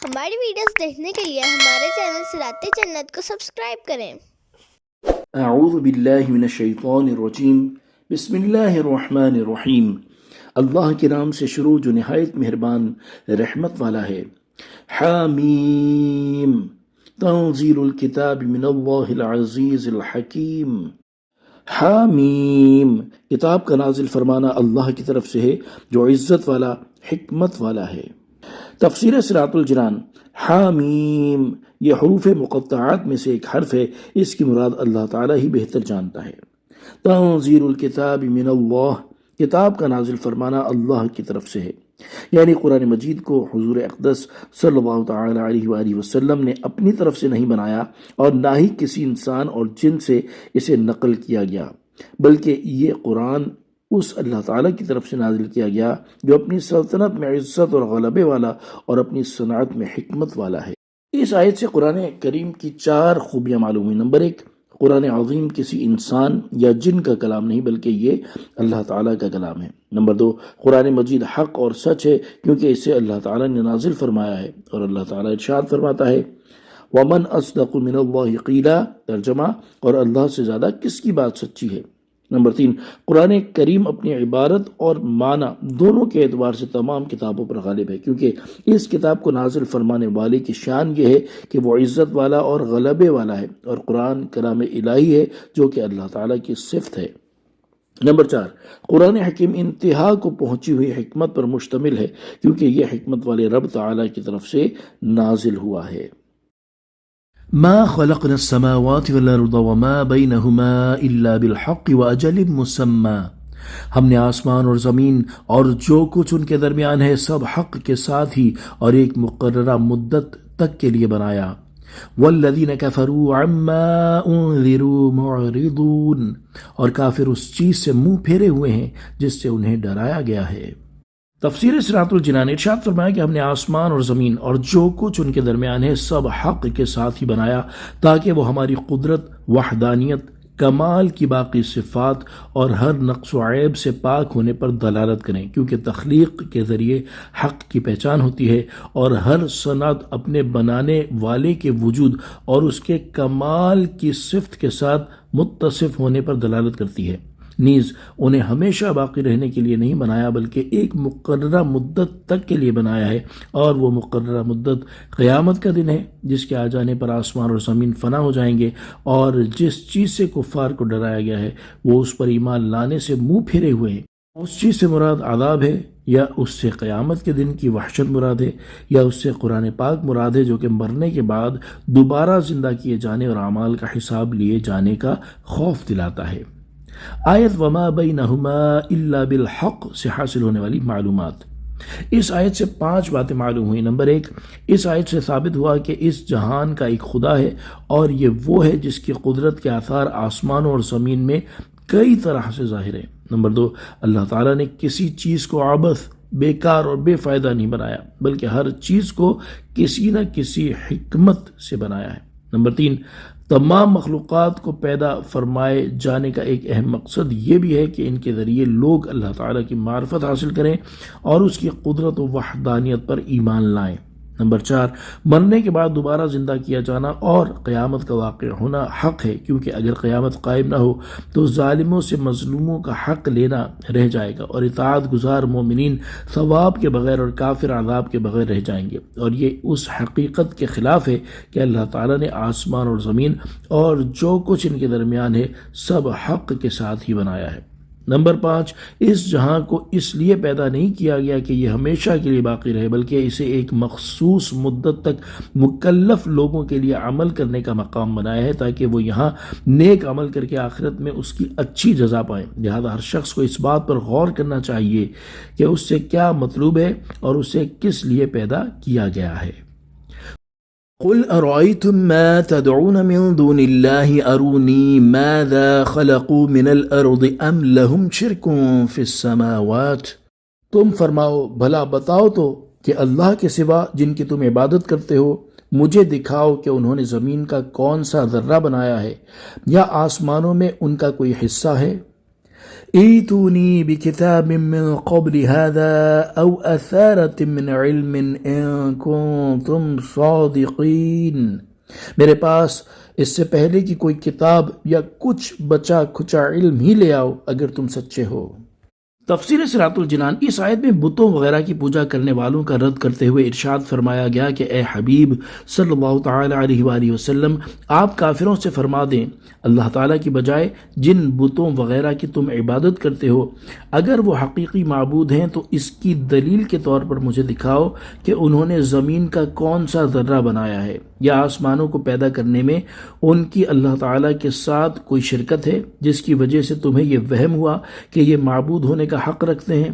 ہماری ویڈیوز دیکھنے کے لیے ہمارے چینل صراط جنت کو سبسکرائب کریں۔ اعوذ باللہ من الشیطان الرجیم، بسم اللہ الرحمن الرحیم۔ اللہ کے نام سے شروع جو نہایت مہربان رحمت والا ہے۔ حامیم، تنزیل الکتاب من اللہ العزیز الحکیم۔ حامیم، کتاب کا نازل فرمانا اللہ کی طرف سے ہے جو عزت والا حکمت والا ہے۔ تفسیر صراط الجنان۔ حامیم یہ حروف مقطعات میں سے ایک حرف ہے، اس کی مراد اللہ تعالیٰ ہی بہتر جانتا ہے۔ تنزیل الکتاب من اللہ، کتاب کا نازل فرمانا اللہ کی طرف سے ہے، یعنی قرآن مجید کو حضور اقدس صلی اللہ تعالیٰ علیہ وآلہ وسلم نے اپنی طرف سے نہیں بنایا اور نہ ہی کسی انسان اور جن سے اسے نقل کیا گیا، بلکہ یہ قرآن اس اللہ تعالیٰ کی طرف سے نازل کیا گیا جو اپنی سلطنت میں عزت اور غلبے والا اور اپنی صنعت میں حکمت والا ہے۔ اس آیت سے قرآن کریم کی 4 خوبیاں معلوم ہوئی۔ نمبر 1، قرآن عظیم کسی انسان یا جن کا کلام نہیں بلکہ یہ اللہ تعالیٰ کا کلام ہے۔ نمبر 2، قرآن مجید حق اور سچ ہے کیونکہ اسے اللہ تعالیٰ نے نازل فرمایا ہے، اور اللہ تعالیٰ ارشاد فرماتا ہے وَمَنْ أَصْدَقُ مِنَ اللَّهِ قِيلًا، ترجمہ، اور اللہ سے زیادہ کس کی بات سچی ہے۔ نمبر 3، قرآن کریم اپنی عبارت اور معنی دونوں کے اعتبار سے تمام کتابوں پر غالب ہے، کیونکہ اس کتاب کو نازل فرمانے والے کی شان یہ ہے کہ وہ عزت والا اور غلبے والا ہے، اور قرآن کلام الہی ہے جو کہ اللہ تعالیٰ کی صفت ہے۔ نمبر 4، قرآن حکیم انتہا کو پہنچی ہوئی حکمت پر مشتمل ہے کیونکہ یہ حکمت والے رب تعالیٰ کی طرف سے نازل ہوا ہے۔ ما خلقنا السماوات والارض وما بينهما الا بالحق واجل مسمى، ہم نے آسمان اور زمین اور جو کچھ ان کے درمیان ہے سب حق کے ساتھ ہی اور ایک مقررہ مدت تک کے لیے بنایا۔ والذین کفروا عما انذروا معرضون، اور کافر اس چیز سے منہ پھیرے ہوئے ہیں جس سے انہیں ڈرایا گیا ہے۔ تفسیر صراط الجنان۔ ارشاد فرمایا کہ ہم نے آسمان اور زمین اور جو کچھ ان کے درمیان ہے سب حق کے ساتھ ہی بنایا تاکہ وہ ہماری قدرت، وحدانیت، کمال کی باقی صفات اور ہر نقص و عیب سے پاک ہونے پر دلالت کریں، کیونکہ تخلیق کے ذریعے حق کی پہچان ہوتی ہے اور ہر صنعت اپنے بنانے والے کے وجود اور اس کے کمال کی صفت کے ساتھ متصف ہونے پر دلالت کرتی ہے۔ نیز انہیں ہمیشہ باقی رہنے کے لیے نہیں بنایا بلکہ ایک مقررہ مدت تک کے لیے بنایا ہے، اور وہ مقررہ مدت قیامت کا دن ہے جس کے آ جانے پر آسمان اور زمین فنا ہو جائیں گے، اور جس چیز سے کفار کو ڈرایا گیا ہے وہ اس پر ایمان لانے سے منہ پھیرے ہوئے ہیں۔ اس چیز سے مراد عذاب ہے، یا اس سے قیامت کے دن کی وحشت مراد ہے، یا اس سے قرآن پاک مراد ہے جو کہ مرنے کے بعد دوبارہ زندہ کیے جانے اور اعمال کا حساب لیے جانے کا خوف دلاتا ہے۔ آیت وما بینہما الا بالحق سے حاصل ہونے والی معلومات۔ اس آیت سے 5 باتیں معلوم ہوئی۔ نمبر 1، اس آیت سے ثابت ہوا کہ اس جہان کا ایک خدا ہے، اور یہ وہ ہے جس کی قدرت کے آثار آسمانوں اور زمین میں کئی طرح سے ظاہر ہیں۔ نمبر 2، اللہ تعالیٰ نے کسی چیز کو عبث، بیکار اور بے فائدہ نہیں بنایا بلکہ ہر چیز کو کسی نہ کسی حکمت سے بنایا ہے۔ نمبر 3، تمام مخلوقات کو پیدا فرمائے جانے کا ایک اہم مقصد یہ بھی ہے کہ ان کے ذریعے لوگ اللہ تعالیٰ کی معرفت حاصل کریں اور اس کی قدرت و وحدانیت پر ایمان لائیں۔ نمبر 4، مرنے کے بعد دوبارہ زندہ کیا جانا اور قیامت کا واقع ہونا حق ہے، کیونکہ اگر قیامت قائم نہ ہو تو ظالموں سے مظلوموں کا حق لینا رہ جائے گا، اور اطاعت گزار مومنین ثواب کے بغیر اور کافر عذاب کے بغیر رہ جائیں گے، اور یہ اس حقیقت کے خلاف ہے کہ اللہ تعالیٰ نے آسمان اور زمین اور جو کچھ ان کے درمیان ہے سب حق کے ساتھ ہی بنایا ہے۔ نمبر 5، اس جہاں کو اس لیے پیدا نہیں کیا گیا کہ یہ ہمیشہ کے لیے باقی رہے بلکہ اسے ایک مخصوص مدت تک مکلف لوگوں کے لیے عمل کرنے کا مقام بنایا ہے تاکہ وہ یہاں نیک عمل کر کے آخرت میں اس کی اچھی جزا پائیں۔ لہذا ہر شخص کو اس بات پر غور کرنا چاہیے کہ اس سے کیا مطلوب ہے اور اسے کس لیے پیدا کیا گیا ہے۔ قل أرأيتم ما تدعون من دون الله أروني ماذا خلقوا من الأرض أم لهم شرك في السماوات، تم فرماؤ بھلا بتاؤ تو کہ اللہ کے سوا جن کی تم عبادت کرتے ہو مجھے دکھاؤ کہ انہوں نے زمین کا کون سا ذرہ بنایا ہے یا آسمانوں میں ان کا کوئی حصہ ہے۔ ایتونی بکتاب من قبل هذا او اثارت من علم ان کنتم صادقین، میرے پاس اس سے پہلے کی کوئی کتاب یا کچھ بچا کھچا علم ہی لے آؤ اگر تم سچے ہو۔ تفسیر صراط الجنان، اس آیت میں بتوں وغیرہ کی پوجا کرنے والوں کا رد کرتے ہوئے ارشاد فرمایا گیا کہ اے حبیب صلی اللہ تعالی علیہ وآلہ وسلم، آپ کافروں سے فرما دیں اللہ تعالیٰ کی بجائے جن بتوں وغیرہ کی تم عبادت کرتے ہو اگر وہ حقیقی معبود ہیں تو اس کی دلیل کے طور پر مجھے دکھاؤ کہ انہوں نے زمین کا کون سا ذرہ بنایا ہے یا آسمانوں کو پیدا کرنے میں ان کی اللہ تعالیٰ کے ساتھ کوئی شرکت ہے جس کی وجہ سے تمہیں یہ وہم ہوا کہ یہ معبود ہونے کا حق رکھتے ہیں۔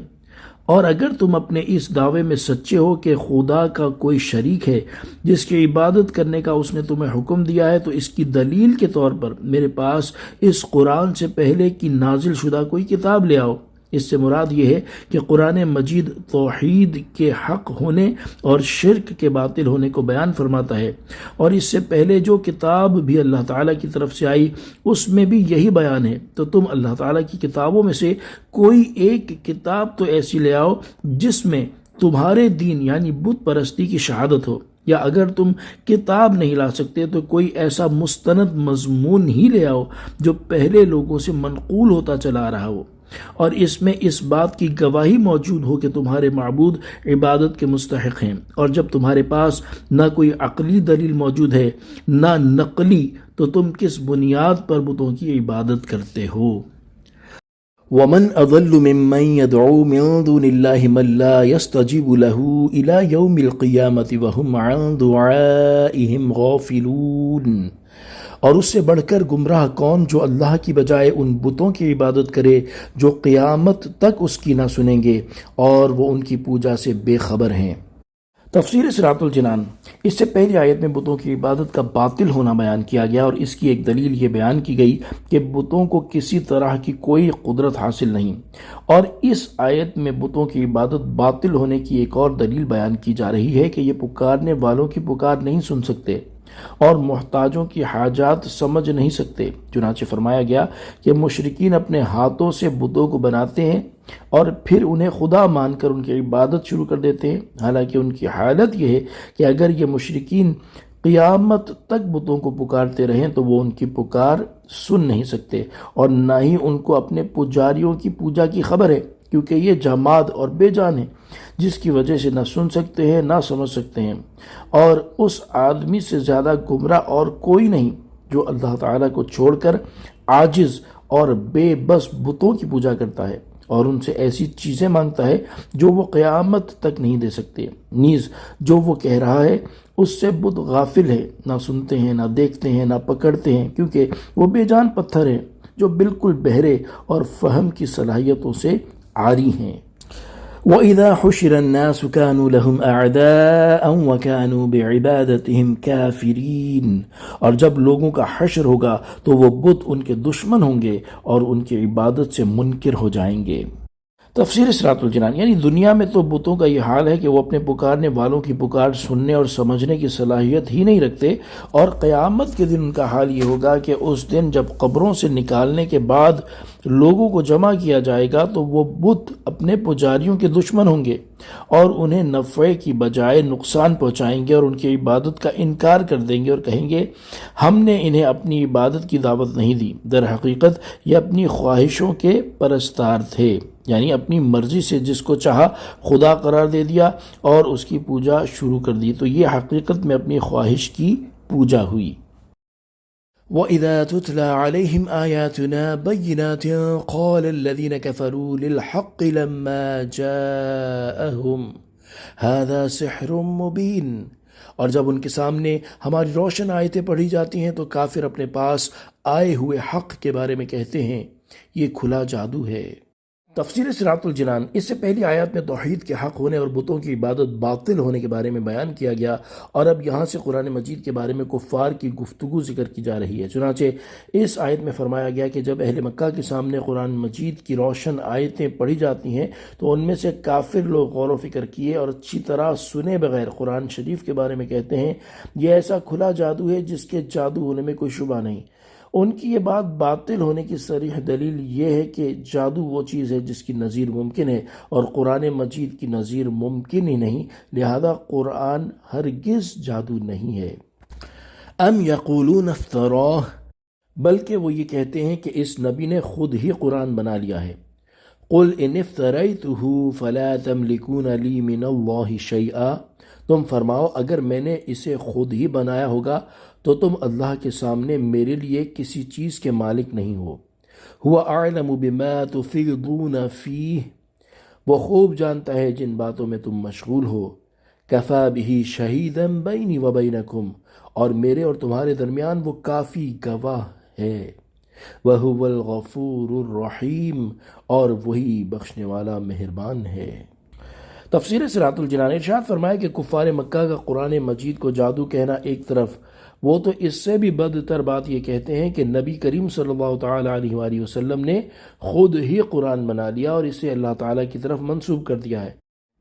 اور اگر تم اپنے اس دعوے میں سچے ہو کہ خدا کا کوئی شریک ہے جس کی عبادت کرنے کا اس نے تمہیں حکم دیا ہے تو اس کی دلیل کے طور پر میرے پاس اس قرآن سے پہلے کی نازل شدہ کوئی کتاب لے آؤ۔ اس سے مراد یہ ہے کہ قرآن مجید توحید کے حق ہونے اور شرک کے باطل ہونے کو بیان فرماتا ہے، اور اس سے پہلے جو کتاب بھی اللہ تعالیٰ کی طرف سے آئی اس میں بھی یہی بیان ہے۔ تو تم اللہ تعالیٰ کی کتابوں میں سے کوئی ایک کتاب تو ایسی لے آؤ جس میں تمہارے دین یعنی بت پرستی کی شہادت ہو، یا اگر تم کتاب نہیں لا سکتے تو کوئی ایسا مستند مضمون ہی لے آؤ جو پہلے لوگوں سے منقول ہوتا چلا رہا ہو، اور اس میں اس بات کی گواہی موجود ہو کہ تمہارے معبود عبادت کے مستحق ہیں۔ اور جب تمہارے پاس نہ کوئی عقلی دلیل موجود ہے نہ نقلی، تو تم کس بنیاد پر بتوں کی عبادت کرتے ہو؟ ومن اضل ممن يدعو من دون الله من لا يستجيب له الى يوم القيامة وهم عن دعائهم غافلون، اور اس سے بڑھ کر گمراہ کون جو اللہ کی بجائے ان بتوں کی عبادت کرے جو قیامت تک اس کی نہ سنیں گے اور وہ ان کی پوجا سے بے خبر ہیں۔ تفسیر صراط الجنان، اس سے پہلی آیت میں بتوں کی عبادت کا باطل ہونا بیان کیا گیا، اور اس کی ایک دلیل یہ بیان کی گئی کہ بتوں کو کسی طرح کی کوئی قدرت حاصل نہیں، اور اس آیت میں بتوں کی عبادت باطل ہونے کی ایک اور دلیل بیان کی جا رہی ہے کہ یہ پکارنے والوں کی پکار نہیں سن سکتے اور محتاجوں کی حاجات سمجھ نہیں سکتے۔ چنانچہ فرمایا گیا کہ مشرکین اپنے ہاتھوں سے بتوں کو بناتے ہیں اور پھر انہیں خدا مان کر ان کی عبادت شروع کر دیتے ہیں، حالانکہ ان کی حالت یہ ہے کہ اگر یہ مشرکین قیامت تک بتوں کو پکارتے رہیں تو وہ ان کی پکار سن نہیں سکتے، اور نہ ہی ان کو اپنے پجاریوں کی پوجا کی خبر ہے، کیونکہ یہ جماد اور بے جان ہے جس کی وجہ سے نہ سن سکتے ہیں نہ سمجھ سکتے ہیں۔ اور اس آدمی سے زیادہ گمراہ اور کوئی نہیں جو اللہ تعالیٰ کو چھوڑ کر عاجز اور بے بس بتوں کی پوجا کرتا ہے اور ان سے ایسی چیزیں مانگتا ہے جو وہ قیامت تک نہیں دے سکتے۔ نیز جو وہ کہہ رہا ہے اس سے بت غافل ہے، نہ سنتے ہیں نہ دیکھتے ہیں نہ پکڑتے ہیں، کیونکہ وہ بے جان پتھر ہیں جو بالکل بہرے اور فہم کی صلاحیتوں سے عاری ہیں۔ وَإِذَا حُشِرَ النَّاسُ كَانُوا لَهُمْ أَعْدَاءً وَكَانُوا بِعِبَادَتِهِمْ كَافِرِينَ، اور جب لوگوں کا حشر ہوگا تو وہ بت ان کے دشمن ہوں گے اور ان کی عبادت سے منکر ہو جائیں گے۔ تفسیر صراط الجنان، یعنی دنیا میں تو بتوں کا یہ حال ہے کہ وہ اپنے پکارنے والوں کی پکار سننے اور سمجھنے کی صلاحیت ہی نہیں رکھتے، اور قیامت کے دن ان کا حال یہ ہوگا کہ اس دن جب قبروں سے نکالنے کے بعد لوگوں کو جمع کیا جائے گا تو وہ بت اپنے پجاریوں کے دشمن ہوں گے اور انہیں نفع کی بجائے نقصان پہنچائیں گے اور ان کی عبادت کا انکار کر دیں گے اور کہیں گے ہم نے انہیں اپنی عبادت کی دعوت نہیں دی، در حقیقت یہ اپنی خواہشوں کے پرستار تھے، یعنی اپنی مرضی سے جس کو چاہا خدا قرار دے دیا اور اس کی پوجا شروع کر دی، تو یہ حقیقت میں اپنی خواہش کی پوجا ہوئی۔ وَإِذَا تُتْلَى عَلَيْهِمْ آيَاتُنَا بَيِّنَاتٍ قَالَ الَّذِينَ كَفَرُوا لِلْحَقِّ لَمَّا جَاءَهُمْ هَذَا سِحْرٌ مُبِينٌ، اور جب ان کے سامنے ہماری روشن آیتیں پڑھی جاتی ہیں تو کافر اپنے پاس آئے ہوئے حق کے بارے میں کہتے ہیں یہ کھلا جادو ہے۔ تفسیر صراط الجنان، اس سے پہلی آیات میں توحید کے حق ہونے اور بتوں کی عبادت باطل ہونے کے بارے میں بیان کیا گیا، اور اب یہاں سے قرآن مجید کے بارے میں کفار کی گفتگو ذکر کی جا رہی ہے۔ چنانچہ اس آیت میں فرمایا گیا کہ جب اہل مکہ کے سامنے قرآن مجید کی روشن آیتیں پڑھی جاتی ہیں تو ان میں سے کافر لوگ غور و فکر کیے اور اچھی طرح سنے بغیر قرآن شریف کے بارے میں کہتے ہیں یہ ایسا کھلا جادو ہے جس کے جادو ہونے میں کوئی شبہ نہیں۔ ان کی یہ بات باطل ہونے کی صریح دلیل یہ ہے کہ جادو وہ چیز ہے جس کی نظیر ممکن ہے اور قرآن مجید کی نظیر ممکن ہی نہیں، لہذا قرآن ہرگز جادو نہیں ہے۔ ام یقولون افتراہ، بلکہ وہ یہ کہتے ہیں کہ اس نبی نے خود ہی قرآن بنا لیا ہے۔ قل ان افتریتہ فلا تملکون لی من اللہ شیئا، تم فرماؤ اگر میں نے اسے خود ہی بنایا ہوگا تو تم اللہ کے سامنے میرے لیے کسی چیز کے مالک نہیں ہو۔ هو اعلم بما تفیضون فیہ، وہ خوب جانتا ہے جن باتوں میں تم مشغول ہو۔ کفا بہ شہیدا بینی و بینکم، اور میرے اور تمہارے درمیان وہ کافی گواہ ہے۔ وَهُوَ الْغَفُورُ الرَّحِيمُ، اور وہی بخشنے والا مہربان ہے۔ تفسیر صراط الجنان ارشاد فرمایا کہ کفار مکہ کا قرآن مجید کو جادو کہنا ایک طرف، وہ تو اس سے بھی بدتر بات یہ کہتے ہیں کہ نبی کریم صلی اللہ تعالی علیہ وآلہ وسلم نے خود ہی قرآن بنا لیا اور اسے اللہ تعالیٰ کی طرف منسوب کر دیا ہے۔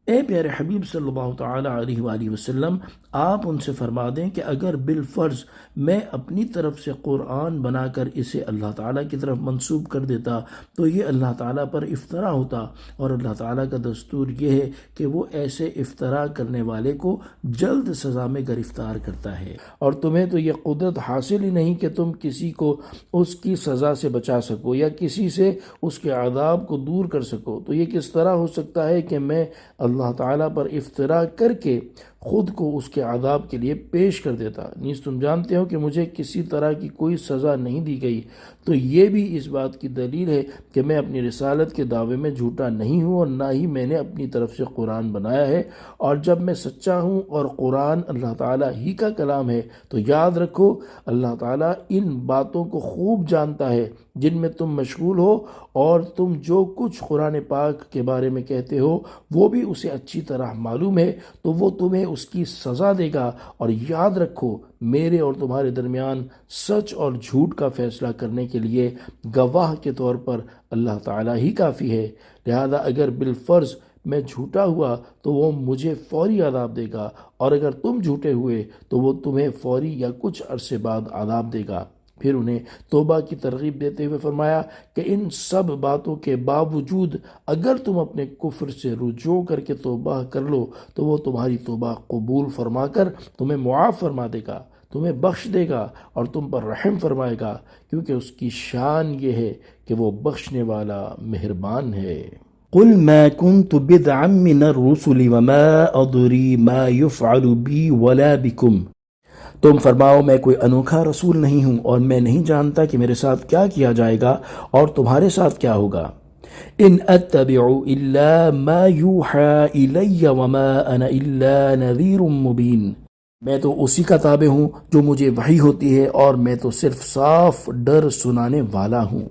اے پیارے حبیب صلی اللہ تعالی علیہ وآلہ وسلم، آپ ان سے فرما دیں کہ اگر بالفرض میں اپنی طرف سے قرآن بنا کر اسے اللہ تعالیٰ کی طرف منسوب کر دیتا تو یہ اللہ تعالیٰ پر افطرا ہوتا، اور اللہ تعالیٰ کا دستور یہ ہے کہ وہ ایسے افطرا کرنے والے کو جلد سزا میں گرفتار کرتا ہے، اور تمہیں تو یہ قدرت حاصل ہی نہیں کہ تم کسی کو اس کی سزا سے بچا سکو یا کسی سے اس کے عذاب کو دور کر سکو، تو یہ کس طرح ہو سکتا ہے کہ میں اللہ تعالیٰ پر افطرا کر کے خود کو اس کے عذاب کے لیے پیش کر دیتا؟ نیز تم جانتے ہو کہ مجھے کسی طرح کی کوئی سزا نہیں دی گئی، تو یہ بھی اس بات کی دلیل ہے کہ میں اپنی رسالت کے دعوے میں جھوٹا نہیں ہوں اور نہ ہی میں نے اپنی طرف سے قرآن بنایا ہے، اور جب میں سچا ہوں اور قرآن اللہ تعالیٰ ہی کا کلام ہے تو یاد رکھو اللہ تعالیٰ ان باتوں کو خوب جانتا ہے جن میں تم مشغول ہو، اور تم جو کچھ قرآن پاک کے بارے میں کہتے ہو وہ بھی اسے اچھی طرح معلوم ہے، تو وہ تمہیں اس کی سزا دے گا۔ اور یاد رکھو میرے اور تمہارے درمیان سچ اور جھوٹ کا فیصلہ کرنے کے لیے گواہ کے طور پر اللہ تعالیٰ ہی کافی ہے، لہذا اگر بالفرض میں جھوٹا ہوا تو وہ مجھے فوری عذاب دے گا، اور اگر تم جھوٹے ہوئے تو وہ تمہیں فوری یا کچھ عرصے بعد عذاب دے گا۔ پھر انہیں توبہ کی ترغیب دیتے ہوئے فرمایا کہ ان سب باتوں کے باوجود اگر تم اپنے کفر سے رجوع کر کے توبہ کر لو تو وہ تمہاری توبہ قبول فرما کر تمہیں معاف فرما دے گا، تمہیں بخش دے گا اور تم پر رحم فرمائے گا، کیونکہ اس کی شان یہ ہے کہ وہ بخشنے والا مہربان ہے۔ قل ما كنت بدعا من الرسل وما أدري ما يفعل بي ولا بكم، تم فرماؤ میں کوئی انوکھا رسول نہیں ہوں اور میں نہیں جانتا کہ میرے ساتھ کیا کیا جائے گا اور تمہارے ساتھ کیا ہوگا۔ ان اتبع الا ما يوحى الي وما انا الا نذير مبين، میں تو اسی کا تابع ہوں جو مجھے وحی ہوتی ہے اور میں تو صرف صاف ڈر سنانے والا ہوں۔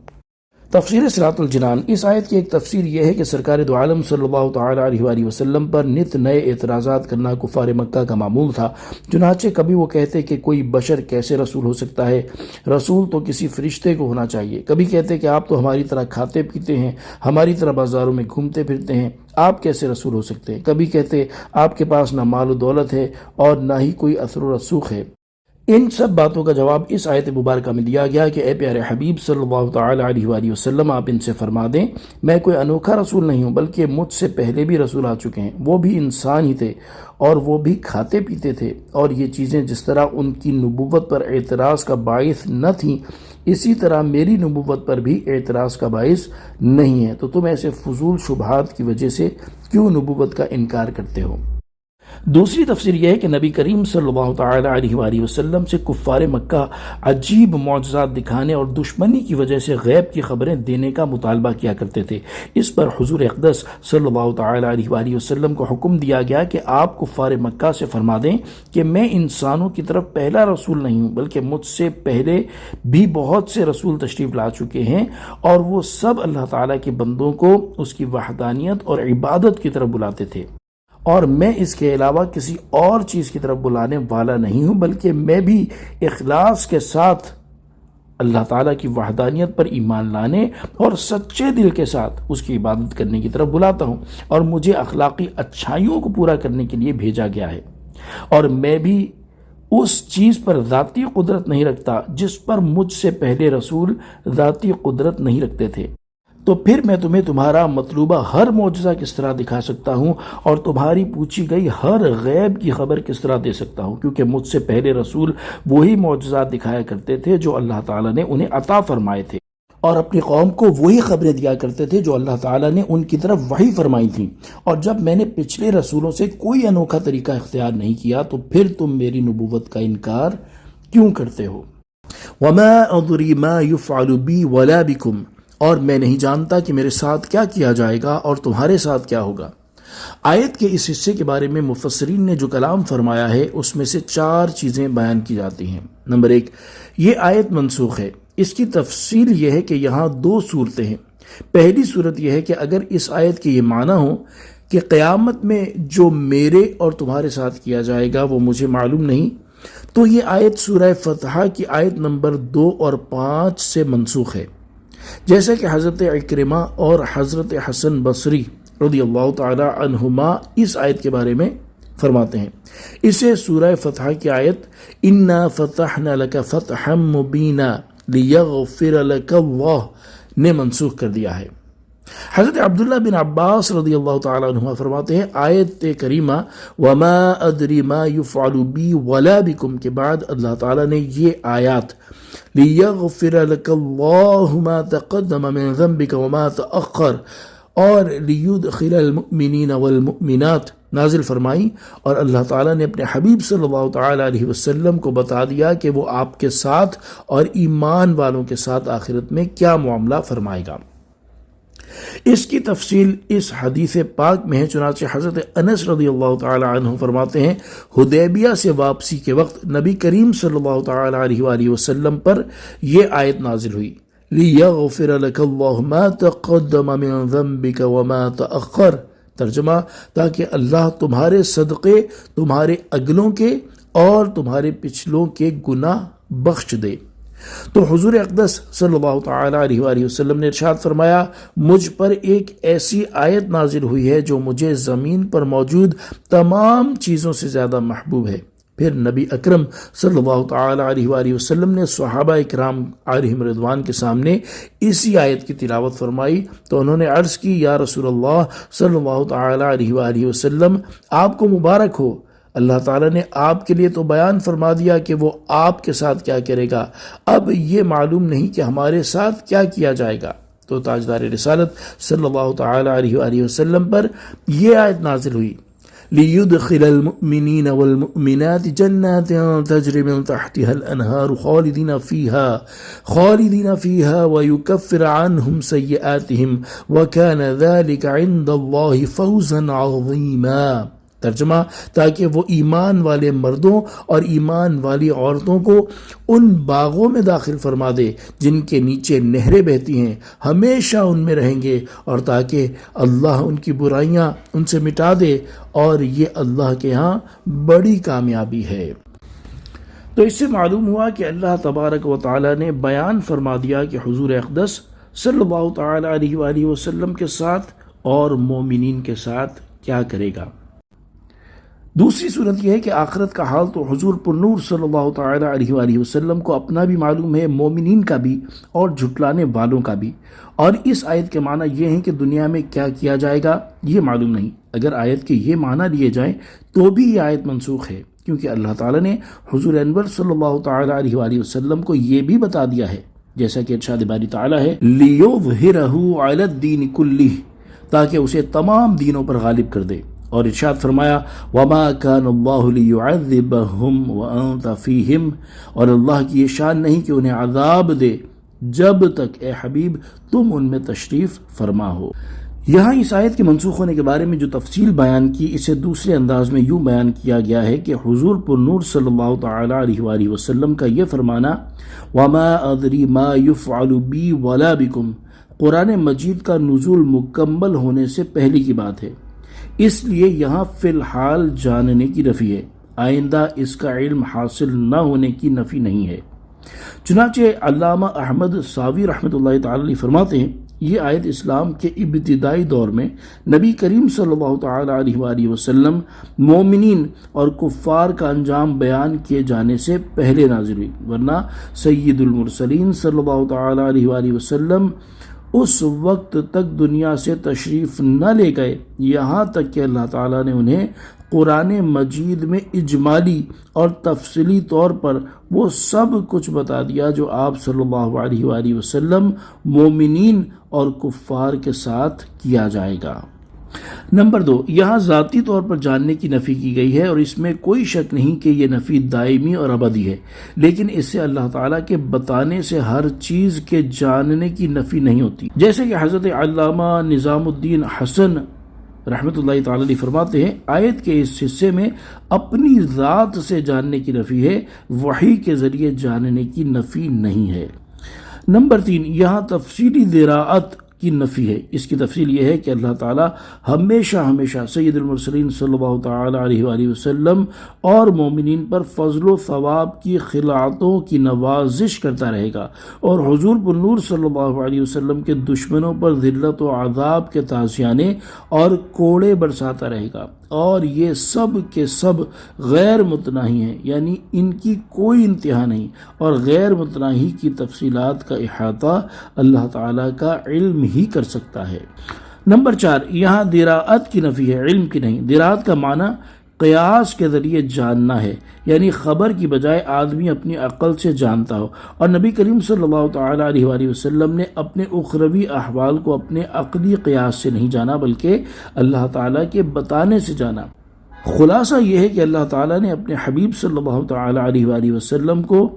تفسیر صراط الجنان، اس آیت کی ایک تفسیر یہ ہے کہ سرکار دو عالم صلی اللہ تعالی علیہ وآلہ وسلم پر نت نئے اعتراضات کرنا کفار مکہ کا معمول تھا، چنانچہ کبھی وہ کہتے کہ کوئی بشر کیسے رسول ہو سکتا ہے، رسول تو کسی فرشتے کو ہونا چاہیے، کبھی کہتے کہ آپ تو ہماری طرح کھاتے پیتے ہیں، ہماری طرح بازاروں میں گھومتے پھرتے ہیں، آپ کیسے رسول ہو سکتے ہیں، کبھی کہتے آپ کے پاس نہ مال و دولت ہے اور نہ ہی کوئی اثر و رسوخ ہے۔ ان سب باتوں کا جواب اس آیت مبارکہ میں دیا گیا کہ اے پیارے حبیب صلی اللہ تعالی علیہ وآلہ وسلم، آپ ان سے فرما دیں میں کوئی انوکھا رسول نہیں ہوں، بلکہ مجھ سے پہلے بھی رسول آ چکے ہیں، وہ بھی انسان ہی تھے اور وہ بھی کھاتے پیتے تھے، اور یہ چیزیں جس طرح ان کی نبوت پر اعتراض کا باعث نہ تھیں اسی طرح میری نبوت پر بھی اعتراض کا باعث نہیں ہے، تو تم ایسے فضول شبہات کی وجہ سے کیوں نبوت کا انکار کرتے ہو؟ دوسری تفسیر یہ ہے کہ نبی کریم صلی اللہ تعالی علیہ وآلہ وسلم سے کفار مکہ عجیب معجزات دکھانے اور دشمنی کی وجہ سے غیب کی خبریں دینے کا مطالبہ کیا کرتے تھے۔ اس پر حضور اقدس صلی اللہ تعالی علیہ وآلہ وسلم کو حکم دیا گیا کہ آپ کفار مکہ سے فرما دیں کہ میں انسانوں کی طرف پہلا رسول نہیں ہوں، بلکہ مجھ سے پہلے بھی بہت سے رسول تشریف لا چکے ہیں، اور وہ سب اللہ تعالیٰ کے بندوں کو اس کی وحدانیت اور عبادت کی طرف بلاتے تھے، اور میں اس کے علاوہ کسی اور چیز کی طرف بلانے والا نہیں ہوں، بلکہ میں بھی اخلاص کے ساتھ اللہ تعالیٰ کی وحدانیت پر ایمان لانے اور سچے دل کے ساتھ اس کی عبادت کرنے کی طرف بلاتا ہوں، اور مجھے اخلاقی اچھائیوں کو پورا کرنے کے لیے بھیجا گیا ہے، اور میں بھی اس چیز پر ذاتی قدرت نہیں رکھتا جس پر مجھ سے پہلے رسول ذاتی قدرت نہیں رکھتے تھے، تو پھر میں تمہیں تمہارا مطلوبہ ہر معجزہ کس طرح دکھا سکتا ہوں اور تمہاری پوچھی گئی ہر غیب کی خبر کس طرح دے سکتا ہوں، کیونکہ مجھ سے پہلے رسول وہی معجزات دکھایا کرتے تھے جو اللہ تعالیٰ نے انہیں عطا فرمائے تھے، اور اپنی قوم کو وہی خبریں دیا کرتے تھے جو اللہ تعالیٰ نے ان کی طرف وحی فرمائی تھیں، اور جب میں نے پچھلے رسولوں سے کوئی انوکھا طریقہ اختیار نہیں کیا تو پھر تم میری نبوت کا انکار کیوں کرتے ہو؟ وَمَا أَدْرِي مَا يُفْعَلُ بِي وَلَا بِكُمْ، اور میں نہیں جانتا کہ میرے ساتھ کیا کیا جائے گا اور تمہارے ساتھ کیا ہوگا۔ آیت کے اس حصے کے بارے میں مفسرین نے جو کلام فرمایا ہے اس میں سے 4 چیزیں بیان کی جاتی ہیں۔ نمبر 1، یہ آیت منسوخ ہے۔ اس کی تفصیل یہ ہے کہ یہاں 2 صورتیں ہیں۔ پہلی صورت یہ ہے کہ اگر اس آیت کے یہ معنی ہو کہ قیامت میں جو میرے اور تمہارے ساتھ کیا جائے گا وہ مجھے معلوم نہیں، تو یہ آیت سورہ فتح کی آیت نمبر 2 اور 5 سے منسوخ ہے، جیسا کہ حضرت عکرمہ اور حضرت حسن بصری رضی اللہ تعالی عنہما اس آیت کے بارے میں فرماتے ہیں۔ اسے سورہ فتح کی آیت اِنَّا فَتَحْنَا لَكَ فَتْحًا مُبِينًا لِيَغْفِرَ لَكَ اللَّهُ نے منسوخ کر دیا ہے۔ حضرت عبداللہ بن عباس رضی اللہ تعالیٰ عنہما فرماتے ہیں آیت کریمہ وَمَا أَدْرِي مَا يُفْعَلُ بِي وَلَا بِكُمْ کے بعد اللہ تعالیٰ نے یہ آیات لِيَغْفِرَ لَكَ اللَّهُ مَا تَقَدَّمَ مِنْ ذَنْبِكَ وَمَا تَأَخَّرَ اور لِيُدْخِلَ الْمُؤْمِنِينَ وَالْمُؤْمِنَاتِ نازل فرمائی، اور اللہ تعالیٰ نے اپنے حبیب صلی اللہ تعالیٰ علیہ وسلم کو بتا دیا کہ وہ آپ کے ساتھ اور ایمان والوں کے ساتھ آخرت میں کیا معاملہ فرمائے گا۔ اس کی تفصیل اس حدیث پاک میں ہے، چنانچہ حضرت انس رضی اللہ تعالی عنہ فرماتے ہیں حدیبیہ سے واپسی کے وقت نبی کریم صلی اللہ تعالی علیہ وآلہ وسلم پر یہ آیت نازل ہوئی لِيَغْفِرَ لَكَ اللَّهُ مَا تَقَدَّمَ مِنْ ذَنْبِكَ وَمَا تَأَخَّرَ، ترجمہ تاکہ اللہ تمہارے صدقے تمہارے اگلوں کے اور تمہارے پچھلوں کے گناہ بخش دے۔ تو حضور اقدس صلی اللہ تعالی علیہ وآلہ وسلم نے ارشاد فرمایا مجھ پر ایک ایسی آیت نازل ہوئی ہے جو مجھے زمین پر موجود تمام چیزوں سے زیادہ محبوب ہے۔ پھر نبی اکرم صلی اللہ تعالی علیہ وآلہ وسلم نے صحابہ اکرام علیہم رضوان کے سامنے اسی آیت کی تلاوت فرمائی تو انہوں نے عرض کی یا رسول اللہ صلی اللہ تعالی علیہ وآلہ وسلم آپ کو مبارک ہو، اللہ تعالیٰ نے آپ کے لیے تو بیان فرما دیا کہ وہ آپ کے ساتھ کیا کرے گا، اب یہ معلوم نہیں کہ ہمارے ساتھ کیا کیا جائے گا۔ تو تاجدار رسالت صلی اللہ تعالی علیہ وآلہ وسلم پر یہ آیت نازل ہوئی لِيُدْخِلَ الْمُؤْمِنِينَ وَالْمُؤْمِنَاتِ جَنَّاتٍ تَجْرِي مِنْ تَحْتِهَا الْأَنْهَارُ خَالِدِينَ فِيهَا وَيُكَفِّرَ عَنْهُمْ سَيِّئَاتِهِمْ وَكَانَ ذَلِكَ عِنْدَ اللَّهِ فَوْزًا عَظِيمًا، ترجمہ تاکہ وہ ایمان والے مردوں اور ایمان والی عورتوں کو ان باغوں میں داخل فرما دے جن کے نیچے نہریں بہتی ہیں، ہمیشہ ان میں رہیں گے، اور تاکہ اللہ ان کی برائیاں ان سے مٹا دے، اور یہ اللہ کے ہاں بڑی کامیابی ہے۔ تو اس سے معلوم ہوا کہ اللہ تبارک و تعالی نے بیان فرما دیا کہ حضور اقدس صلی اللہ تعالی علیہ وآلہ وسلم کے ساتھ اور مومنین کے ساتھ کیا کرے گا۔ دوسری صورت یہ ہے کہ آخرت کا حال تو حضور پر نور صلی اللہ تعالی علیہ وآلہ وسلم کو اپنا بھی معلوم ہے، مومنین کا بھی اور جھٹلانے والوں کا بھی، اور اس آیت کے معنی یہ ہیں کہ دنیا میں کیا کیا جائے گا یہ معلوم نہیں۔ اگر آیت کے یہ معنی لیے جائیں تو بھی یہ آیت منسوخ ہے، کیونکہ اللہ تعالیٰ نے حضور انور صلی اللہ تعالی علیہ وآلہ وسلم کو یہ بھی بتا دیا ہے، جیسا کہ ارشاد باری تعالیٰ ہے لِيُظْهِرَهُ عَلَى الدِّينِ كُلِّهِ، تاکہ اسے تمام دینوں پر غالب کر دے، اور ارشاد فرمایا وَمَا كَانَ اللَّهُ لِيُعَذِّبَهُمْ وَأَنْتَ فِيهِمْ، اور اللہ کی یہ شان نہیں کہ انہیں عذاب دے جب تک اے حبیب تم ان میں تشریف فرما ہو۔ یہاں اس آیت کے منسوخ ہونے کے بارے میں جو تفصیل بیان کی اسے دوسرے انداز میں یوں بیان کیا گیا ہے کہ حضور پر نور صلی اللہ تعالی علیہ وآلہ وسلم کا یہ فرمانا وَمَا أَدْرِي مَا يُفْعَلُ بِي وَلَا بِكُمْ قرآن مجید کا نزول مکمل ہونے سے پہلے کی بات ہے، اس لیے یہاں فی الحال جاننے کی نفی ہے، آئندہ اس کا علم حاصل نہ ہونے کی نفی نہیں ہے۔ چنانچہ علامہ احمد ساوی رحمۃ اللہ تعالی فرماتے ہیں یہ آیت اسلام کے ابتدائی دور میں نبی کریم صلی اللہ تعالی علیہ وآلہ وسلم مومنین اور کفار کا انجام بیان کیے جانے سے پہلے نازل ہوئی، ورنہ سید المرسلین صلی اللہ تعالی علیہ وآلہ وسلم اس وقت تک دنیا سے تشریف نہ لے گئے یہاں تک کہ اللہ تعالیٰ نے انہیں قرآن مجید میں اجمالی اور تفصیلی طور پر وہ سب کچھ بتا دیا جو آپ صلی اللہ علیہ وآلہ وسلم مومنین اور کفار کے ساتھ کیا جائے گا۔ نمبر 2، یہاں ذاتی طور پر جاننے کی نفی کی گئی ہے اور اس میں کوئی شک نہیں کہ یہ نفی دائمی اور ابدی ہے، لیکن اس سے اللہ تعالیٰ کے بتانے سے ہر چیز کے جاننے کی نفی نہیں ہوتی، جیسے کہ حضرت علامہ نظام الدین حسن رحمۃ اللہ تعالی علیہ فرماتے ہیں آیت کے اس حصے میں اپنی ذات سے جاننے کی نفی ہے، وحی کے ذریعے جاننے کی نفی نہیں ہے۔ نمبر 3، یہاں تفصیلی دراعت کی نفی ہے۔ اس کی تفصیل یہ ہے کہ اللہ تعالیٰ ہمیشہ سید المرسلین صلی اللہ تعالی علیہ وآلہ وسلم اور مومنین پر فضل و ثواب کی خلعتوں کی نوازش کرتا رہے گا، اور حضور بالنور صلی اللہ علیہ وسلم کے دشمنوں پر ذلت و عذاب کے تازیانے اور کوڑے برساتا رہے گا، اور یہ سب کے سب غیر متناہی ہیں، یعنی ان کی کوئی انتہا نہیں، اور غیر متناہی کی تفصیلات کا احاطہ اللہ تعالیٰ کا علم ہی کر سکتا ہے۔ نمبر 4، یہاں دراعت کی نفی ہے، علم کی نہیں۔ دراعت کا معنی قیاس کے ذریعے جاننا ہے، یعنی خبر کی بجائے آدمی اپنی عقل سے جانتا ہو، اور نبی کریم صلی اللہ تعالی علیہ وآلہ وسلم نے اپنے اخروی احوال کو اپنے عقلی قیاس سے نہیں جانا بلکہ اللہ تعالیٰ کے بتانے سے جانا۔ خلاصہ یہ ہے کہ اللہ تعالیٰ نے اپنے حبیب صلی اللہ تعالی علیہ وآلہ وسلم کو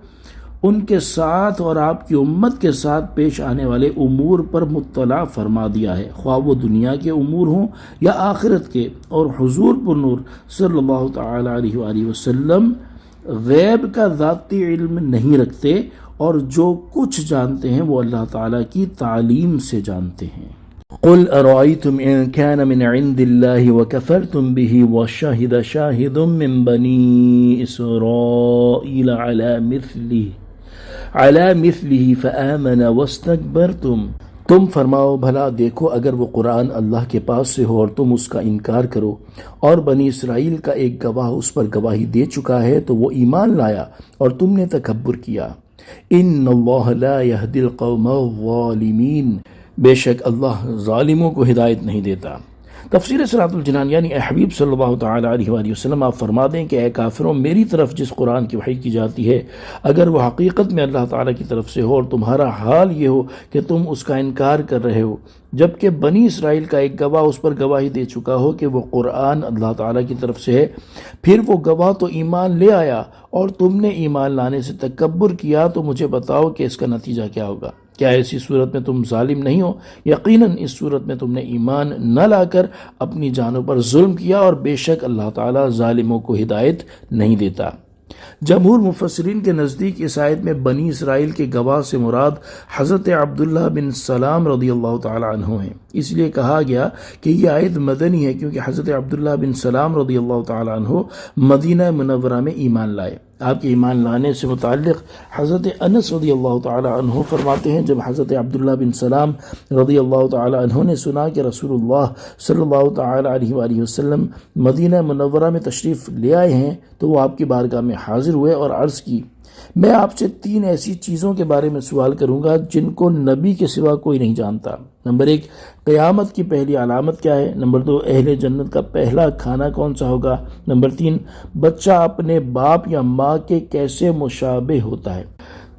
ان کے ساتھ اور آپ کی امت کے ساتھ پیش آنے والے امور پر مطلع فرما دیا ہے، خواہ وہ دنیا کے امور ہوں یا آخرت کے، اور حضور پر نور صلی اللہ تعالی علیہ وآلہ وسلم غیب کا ذاتی علم نہیں رکھتے، اور جو کچھ جانتے ہیں وہ اللہ تعالیٰ کی تعلیم سے جانتے ہیں۔ قل ارأيتم إن كان من عند الله وكفرتم به وشهد شاهد من بني إسرائيل على مثله فآمن واستكبرتم۔ تم فرماؤ بھلا دیکھو اگر وہ قرآن اللہ کے پاس سے ہو اور تم اس کا انکار کرو، اور بنی اسرائیل کا ایک گواہ اس پر گواہی دے چکا ہے تو وہ ایمان لایا اور تم نے تکبر کیا۔ ان اللہ لا يهدي القوم الظالمین، بے شک اللہ ظالموں کو ہدایت نہیں دیتا۔ تفسیر صراط الجنان، یعنی اے حبیب صلی اللہ تعالی علیہ وآلہ وسلم آپ فرما دیں کہ اے کافروں، میری طرف جس قرآن کی وحی کی جاتی ہے اگر وہ حقیقت میں اللہ تعالیٰ کی طرف سے ہو اور تمہارا حال یہ ہو کہ تم اس کا انکار کر رہے ہو، جبکہ بنی اسرائیل کا ایک گواہ اس پر گواہی دے چکا ہو کہ وہ قرآن اللہ تعالیٰ کی طرف سے ہے، پھر وہ گواہ تو ایمان لے آیا اور تم نے ایمان لانے سے تکبر کیا، تو مجھے بتاؤ کہ اس کا نتیجہ کیا ہوگا؟ کیا ایسی صورت میں تم ظالم نہیں ہو؟ یقیناً اس صورت میں تم نے ایمان نہ لا کر اپنی جانوں پر ظلم کیا، اور بے شک اللہ تعالیٰ ظالموں کو ہدایت نہیں دیتا۔ جمہور مفسرین کے نزدیک اس آیت میں بنی اسرائیل کے گواہ سے مراد حضرت عبداللہ بن سلام رضی اللہ تعالی عنہ ہیں۔ اس لیے کہا گیا کہ یہ آیت مدنی ہے کیونکہ حضرت عبداللہ بن سلام رضی اللہ تعالی عنہ مدینہ منورہ میں ایمان لائے۔ آپ کے ایمان لانے سے متعلق حضرت انس رضی اللہ تعالی عنہ فرماتے ہیں جب حضرت عبداللہ بن سلام رضی اللہ تعالی عنہ نے سنا کہ رسول اللہ صلی اللہ تعالی علیہ وآلہ وسلم مدینہ منورہ میں تشریف لے آئے ہیں تو وہ آپ کی بارگاہ میں حاضر ہوئے اور عرض کی، میں آپ سے 3 ایسی چیزوں کے بارے میں سوال کروں گا جن کو نبی کے سوا کوئی نہیں جانتا۔ نمبر 1، قیامت کی پہلی علامت کیا ہے؟ نمبر 2، اہل جنت کا پہلا کھانا کون سا ہوگا؟ نمبر 3، بچہ اپنے باپ یا ماں کے کیسے مشابہ ہوتا ہے؟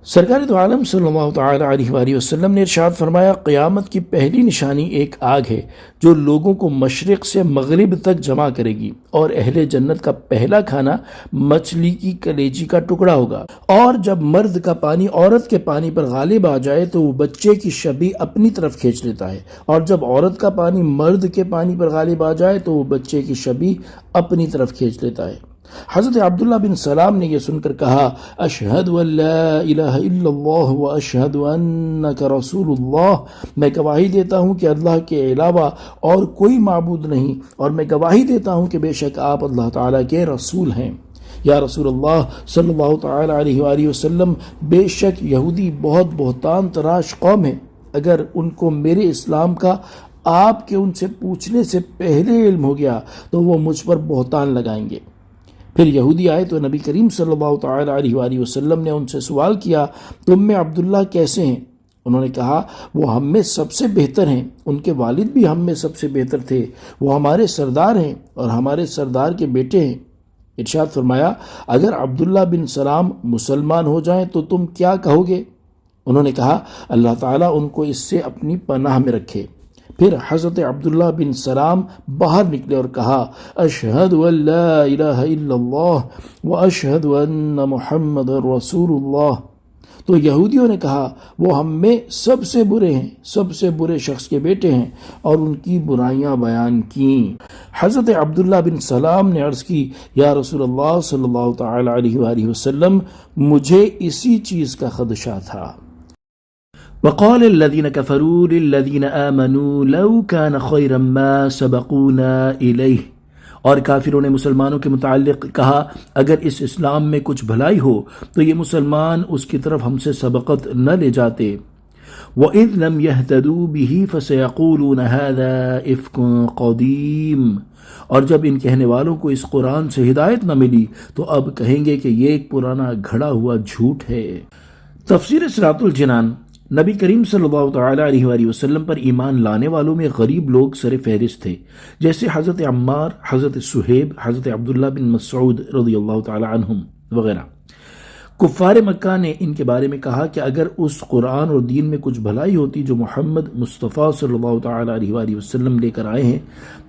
سرکار دو عالم صلی اللہ تعالی علیہ وآلہ وسلم نے ارشاد فرمایا، قیامت کی پہلی نشانی ایک آگ ہے جو لوگوں کو مشرق سے مغرب تک جمع کرے گی، اور اہل جنت کا پہلا کھانا مچھلی کی کلیجی کا ٹکڑا ہوگا، اور جب مرد کا پانی عورت کے پانی پر غالب آ جائے تو وہ بچے کی شبیہ اپنی طرف کھینچ لیتا ہے، اور جب عورت کا پانی مرد کے پانی پر غالب آ جائے تو وہ بچے کی شبیہ اپنی طرف کھینچ لیتا ہے۔ حضرت عبداللہ بن سلام نے یہ سن کر کہا، اشہد ان لا الہ الا اللہ و اشہد انک رسول اللہ، میں گواہی دیتا ہوں کہ اللہ کے علاوہ اور کوئی معبود نہیں، اور میں گواہی دیتا ہوں کہ بے شک آپ اللہ تعالیٰ کے رسول ہیں۔ یا رسول اللہ صلی اللہ تعالی علیہ وآلہ وسلم، بے شک یہودی بہت بہتان تراش قوم ہے، اگر ان کو میرے اسلام کا آپ کے ان سے پوچھنے سے پہلے علم ہو گیا تو وہ مجھ پر بہتان لگائیں گے۔ پھر یہودی آئے تو نبی کریم صلی اللہ تعالی علیہ وآلہ وسلم نے ان سے سوال کیا، تم میں عبداللہ کیسے ہیں؟ انہوں نے کہا وہ ہم میں سب سے بہتر ہیں، ان کے والد بھی ہم میں سب سے بہتر تھے، وہ ہمارے سردار ہیں اور ہمارے سردار کے بیٹے ہیں۔ ارشاد فرمایا اگر عبداللہ بن سلام مسلمان ہو جائیں تو تم کیا کہو گے؟ انہوں نے کہا اللہ تعالیٰ ان کو اس سے اپنی پناہ میں رکھے۔ پھر حضرت عبداللہ بن سلام باہر نکلے اور کہا اشہد ان لا الہ الا اللہ و اشہد ان محمد رسول اللہ۔ تو یہودیوں نے کہا وہ ہم میں سب سے برے ہیں، سب سے برے شخص کے بیٹے ہیں، اور ان کی برائیاں بیان کیں۔ حضرت عبداللہ بن سلام نے عرض کی یا رسول اللہ صلی اللہ تعالی علیہ وآلہ وسلم مجھے اسی چیز کا خدشہ تھا۔ وقال الذين كفروا للذين آمنوا لو كان خيرا ما سبقونا إليه، اور کافروں نے مسلمانوں کے متعلق کہا اگر اس اسلام میں کچھ بھلائی ہو تو یہ مسلمان اس کی طرف ہم سے سبقت نہ لے جاتے۔ وَإِذْ لَمْ يَهْتَدُوا بِهِ فَسَيَقُولُونَ هَذَا إِفْكٌ قَدِيمٌ، اور جب ان کہنے والوں کو اس قرآن سے ہدایت نہ ملی تو اب کہیں گے کہ یہ ایک پرانا گھڑا ہوا جھوٹ ہے۔ تفسیر صراط الجنان۔ نبی کریم صلی اللہ تعالی علیہ وآلہ وسلم پر ایمان لانے والوں میں غریب لوگ سر فہرست تھے، جیسے حضرت عمار، حضرت سہیب، حضرت عبداللہ بن مسعود رضی اللہ تعالی عنہم وغیرہ۔ کفار مکہ نے ان کے بارے میں کہا کہ اگر اس قرآن اور دین میں کچھ بھلائی ہوتی جو محمد مصطفیٰ صلی اللہ تعالی علیہ وآلہ وسلم لے کر آئے ہیں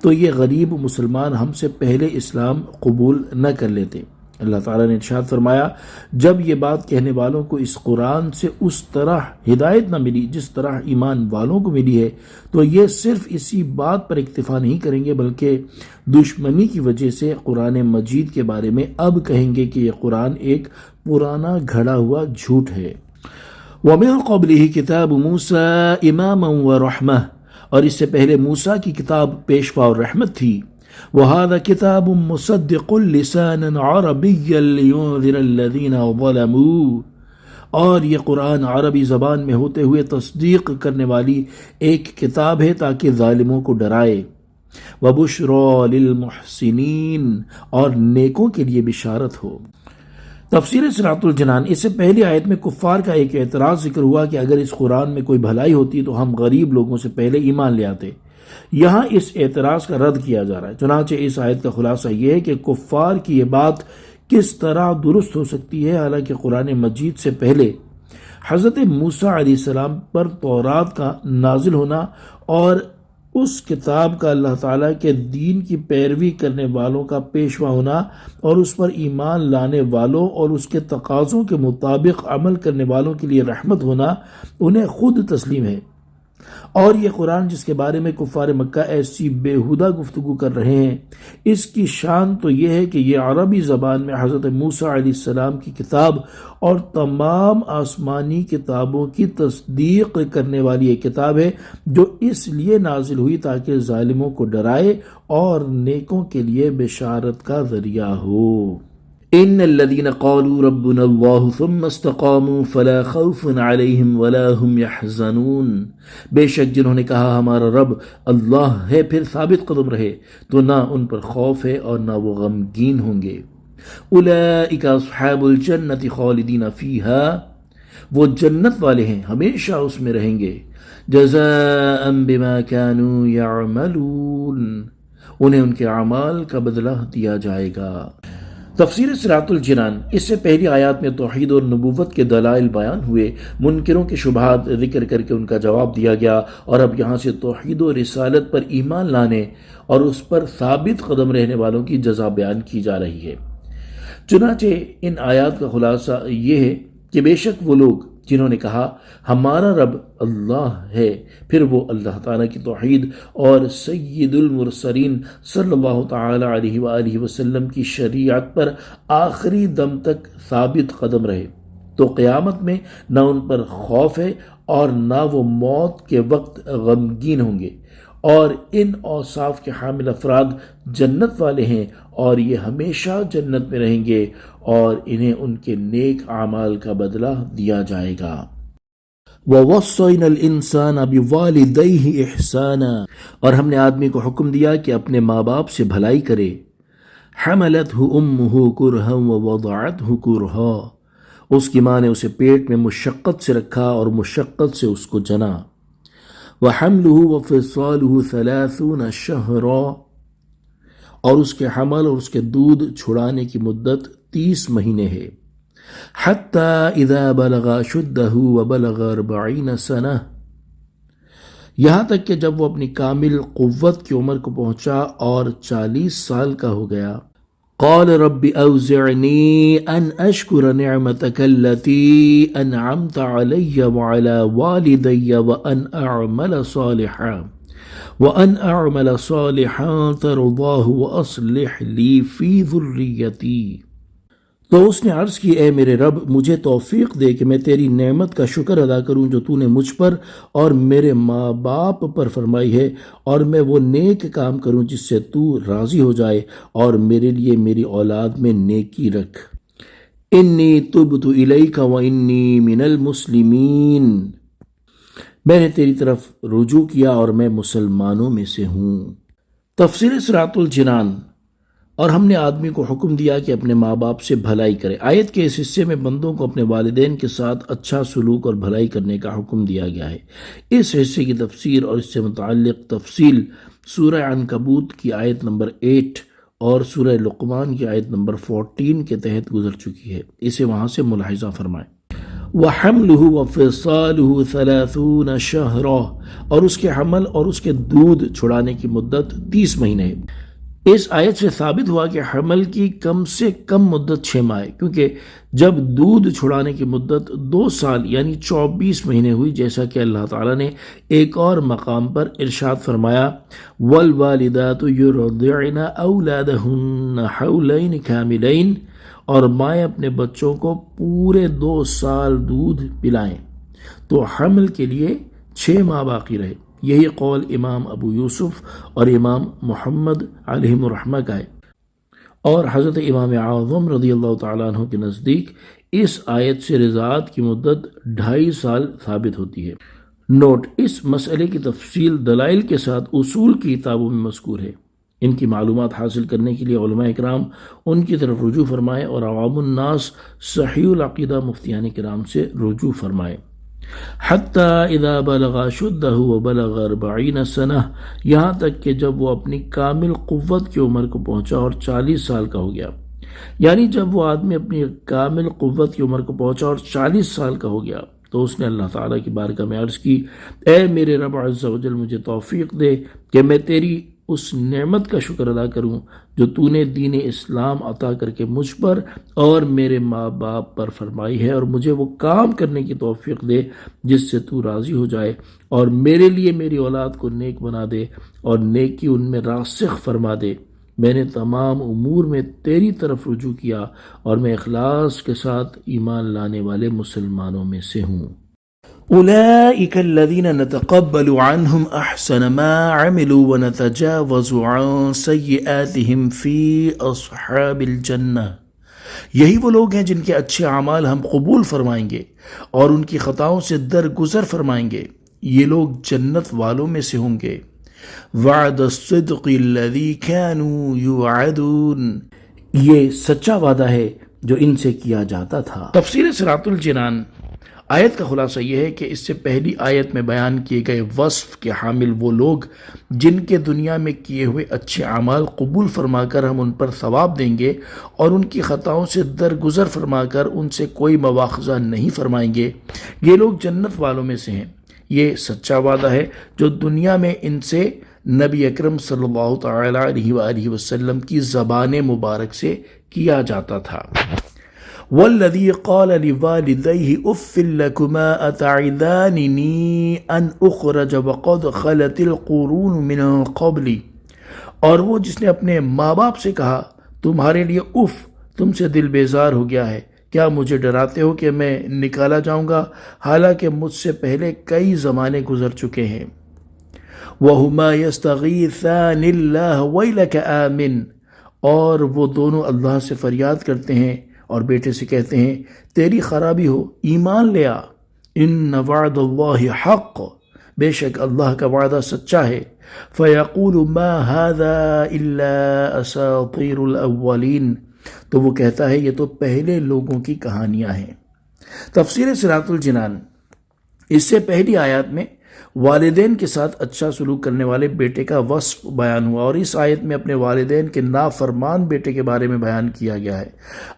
تو یہ غریب مسلمان ہم سے پہلے اسلام قبول نہ کر لیتے۔ اللہ تعالیٰ نے ارشاد فرمایا جب یہ بات کہنے والوں کو اس قرآن سے اس طرح ہدایت نہ ملی جس طرح ایمان والوں کو ملی ہے تو یہ صرف اسی بات پر اکتفا نہیں کریں گے بلکہ دشمنی کی وجہ سے قرآن مجید کے بارے میں اب کہیں گے کہ یہ قرآن ایک پرانا گھڑا ہوا جھوٹ ہے۔ وَمِن قَبْلِهِ كِتَابُ مُوسَىٰ إِمَامًا وَرَحْمَةً، اور اس سے پہلے موسیٰ کی کتاب پیشوا اور رحمت تھی۔ وَهَذَا كِتَابٌ مُصَدِّقٌ لِسَانًا عَرَبِيًّا لِيُنذِرَ الَّذِينَ ظَلَمُوا، اور یہ قرآن عربی زبان میں ہوتے ہوئے تصدیق کرنے والی ایک کتاب ہے تاکہ ظالموں کو ڈرائے۔ وَبُشْرَىٰ لِلْمُحْسِنِينَ، اور نیکوں کے لیے بشارت ہو۔ تفسیر صراط الجنان۔ اس سے پہلی آیت میں کفار کا ایک اعتراض ذکر ہوا کہ اگر اس قرآن میں کوئی بھلائی ہوتی تو ہم غریب لوگوں سے پہلے ایمان لے آتے۔ یہاں اس اعتراض کا رد کیا جا رہا ہے۔ چنانچہ اس آیت کا خلاصہ یہ ہے کہ کفار کی یہ بات کس طرح درست ہو سکتی ہے، حالانکہ قرآن مجید سے پہلے حضرت موسیٰ علیہ السلام پر تورات کا نازل ہونا اور اس کتاب کا اللہ تعالیٰ کے دین کی پیروی کرنے والوں کا پیشوا ہونا اور اس پر ایمان لانے والوں اور اس کے تقاضوں کے مطابق عمل کرنے والوں کے لیے رحمت ہونا انہیں خود تسلیم ہے۔ اور یہ قرآن جس کے بارے میں کفار مکہ ایسی بیہودہ گفتگو کر رہے ہیں، اس کی شان تو یہ ہے کہ یہ عربی زبان میں حضرت موسیٰ علیہ السلام کی کتاب اور تمام آسمانی کتابوں کی تصدیق کرنے والی ایک کتاب ہے جو اس لیے نازل ہوئی تاکہ ظالموں کو ڈرائے اور نیکوں کے لیے بشارت کا ذریعہ ہو۔ ان الذين قالوا ربنا الله ثم استقاموا فلا خوف عليهم ولا هم يحزنون، بے شک جنہوں نے کہا ہمارا رب اللہ ہے پھر ثابت قدم رہے تو نہ ان پر خوف ہے اور نہ وہ غمگین ہوں گے۔ اولئک اصحاب الجنة خالدین فیہا، وہ جنت والے ہیں ہمیشہ اس میں رہیں گے۔ جزاء بما كانوا يعملون، انہیں ان کے اعمال کا بدلہ دیا جائے گا۔ تفسیر صراط الجنان۔ اس سے پہلی آیات میں توحید اور نبوت کے دلائل بیان ہوئے، منکروں کے شبہات ذکر کر کے ان کا جواب دیا گیا، اور اب یہاں سے توحید و رسالت پر ایمان لانے اور اس پر ثابت قدم رہنے والوں کی جزا بیان کی جا رہی ہے۔ چنانچہ ان آیات کا خلاصہ یہ ہے کہ بے شک وہ لوگ جنہوں نے کہا ہمارا رب اللہ ہے، پھر وہ اللہ تعالیٰ کی توحید اور سید المرسلین صلی اللہ تعالی علیہ وآلہ وسلم کی شریعت پر آخری دم تک ثابت قدم رہے تو قیامت میں نہ ان پر خوف ہے اور نہ وہ موت کے وقت غمگین ہوں گے، اور ان اوصاف کے حامل افراد جنت والے ہیں اور یہ ہمیشہ جنت میں رہیں گے اور انہیں ان کے نیک اعمال کا بدلہ دیا جائے گا۔ وَوَصَّيْنَا الْإِنسَانَ بِوَالِدَيْهِ إِحْسَانًا، اور ہم نے آدمی کو حکم دیا کہ اپنے ماں باپ سے بھلائی کرے. حَمَلَتْهُ أُمُّهُ كُرْهًا وَوَضَعَتْهُ كُرْهًا، اس کی ماں نے اسے پیٹ میں مشقت سے رکھا اور مشقت سے اس کو جنا. وَحَمْلُهُ وَفِصَالُهُ 30 شَهْرًا، اور اس کے حمل اور اس کے دودھ چھڑانے کی مدت 30 مہینے ہے. حَتَّى إِذَا بَلَغَ أَشُدَّهُ وَبَلَغَ 40 سَنَةً، یہاں تک کہ جب وہ اپنی کامل قوت کی عمر کو پہنچا اور 40 سال کا ہو گیا. قال رب اوزعنی ان اشکر نعمتک التي انعمت علی وعلى والدی وان اعمل صالحا ترضاه واصلح لی فی ذریتی. تو اس نے عرض کی، اے میرے رب، مجھے توفیق دے کہ میں تیری نعمت کا شکر ادا کروں جو تو نے مجھ پر اور میرے ماں باپ پر فرمائی ہے، اور میں وہ نیک کام کروں جس سے تو راضی ہو جائے، اور میرے لیے میری اولاد میں نیکی رکھ. انی تبت الیک وانی من المسلمین، میں نے تیری طرف رجوع کیا اور میں مسلمانوں میں سے ہوں. تفسیر صراط الجنان. اور ہم نے آدمی کو حکم دیا کہ اپنے ماں باپ سے بھلائی کرے. آیت کے اس حصے میں بندوں کو اپنے والدین کے ساتھ اچھا سلوک اور بھلائی کرنے کا حکم دیا گیا ہے. اس حصے کی تفسیر اور اس سے متعلق تفصیل سورہ عنکبوت کی آیت نمبر 8 اور سورہ لقمان کی آیت نمبر 14 کے تحت گزر چکی ہے، اسے وہاں سے ملاحظہ فرمائیں. وَحَمْلُهُ وَفِصَالُهُ 30 شَهْرًا، اور اس کے حمل اور اس کے دودھ چھڑانے کی مدت 30 مہینے ہے. اس آیت سے ثابت ہوا کہ حمل کی کم سے کم مدت 6 ماہ ہے، کیونکہ جب دودھ چھڑانے کی مدت 2 سال یعنی 24 مہینے ہوئی، جیسا کہ اللہ تعالیٰ نے ایک اور مقام پر ارشاد فرمایا، وَالْوَالِدَاتُ يُرْضِعْنَ أَوْلَادَهُنَّ حَوْلَيْنِ كَامِلَيْنِ، اور مائیں اپنے بچوں کو پورے 2 سال دودھ پلائیں. تو حمل کے لیے 6 ماہ باقی رہے. یہی قول امام ابو یوسف اور امام محمد علیہم الرحمہ کا ہے، اور حضرت امام اعظم رضی اللہ تعالیٰ عنہ کے نزدیک اس آیت سے رضاعت کی مدت 2.5 سال ثابت ہوتی ہے. نوٹ: اس مسئلے کی تفصیل دلائل کے ساتھ اصول کی کتابوں میں مذکور ہے. ان کی معلومات حاصل کرنے کے لیے علماء کرام ان کی طرف رجوع فرمائیں اور عوام الناس صحیح العقیدہ مفتیان کرام سے رجوع فرمائیں. حَتَّى إِذَا بَلَغَ أَشُدَّهُ وَبَلَغَ 40 سَنَةً، یہاں تک کہ جب وہ اپنی کامل قوت کی عمر کو پہنچا اور 40 سال کا ہو گیا. یعنی جب وہ آدمی اپنی کامل قوت کی عمر کو پہنچا اور 40 سال کا ہو گیا تو اس نے اللہ تعالیٰ کی بارگاہ میں عرض کی، اے میرے رب عز و جل، مجھے توفیق دے کہ میں تیری اس نعمت کا شکر ادا کروں جو تو نے دین اسلام عطا کر کے مجھ پر اور میرے ماں باپ پر فرمائی ہے، اور مجھے وہ کام کرنے کی توفیق دے جس سے تو راضی ہو جائے، اور میرے لیے میری اولاد کو نیک بنا دے اور نیکی ان میں راسخ فرما دے. میں نے تمام امور میں تیری طرف رجوع کیا اور میں اخلاص کے ساتھ ایمان لانے والے مسلمانوں میں سے ہوں. أولئك الذين نتقبل عنهم أحسن ما عملوا ونتجاوز عن سيئاتهم في أصحاب الجنة، یہی وہ لوگ ہیں جن کے اچھے اعمال ہم قبول فرمائیں گے اور ان کی خطاؤں سے درگزر فرمائیں گے. یہ لوگ جنت والوں میں سے ہوں گے. وعد الصدق الذي كانوا يوعدون، یہ سچا وعدہ ہے جو ان سے کیا جاتا تھا. تفسیر صراط الجنان. آیت کا خلاصہ یہ ہے کہ اس سے پہلی آیت میں بیان کیے گئے وصف کے حامل وہ لوگ جن کے دنیا میں کیے ہوئے اچھے اعمال قبول فرما کر ہم ان پر ثواب دیں گے اور ان کی خطاؤں سے درگزر فرما کر ان سے کوئی مواخذہ نہیں فرمائیں گے، یہ لوگ جنت والوں میں سے ہیں. یہ سچا وعدہ ہے جو دنیا میں ان سے نبی اکرم صلی اللہ تعالی علیہ وآلہ وسلم کی زبان مبارک سے کیا جاتا تھا. والذی قال لوالدیہ اف لکما اتعظاننی ان اخرج وقد خلت القرون من قبلی، اور وہ جس نے اپنے ماں باپ سے کہا، تمہارے لیے اف، تم سے دل بیزار ہو گیا ہے، کیا مجھے ڈراتے ہو کہ میں نکالا جاؤں گا حالانکہ مجھ سے پہلے کئی زمانے گزر چکے ہیں. وَهُمَا يَسْتَغِيثَانِ اللَّهَ وَيْلَكَ آمِنْ، اور وہ دونوں اللہ سے فریاد کرتے ہیں اور بیٹے سے کہتے ہیں تیری خرابی ہو، ایمان لے آ. ان وعد اللہ حق، بے شک اللہ کا وعدہ سچا ہے. فیقول ما هذا الا اساطیر الاولین، تو وہ کہتا ہے یہ تو پہلے لوگوں کی کہانیاں ہیں. تفسیر صراط الجنان، اس سے پہلی آیات میں والدین کے ساتھ اچھا سلوک کرنے والے بیٹے کا وصف بیان ہوا، اور اس آیت میں اپنے والدین کے نافرمان بیٹے کے بارے میں بیان کیا گیا ہے.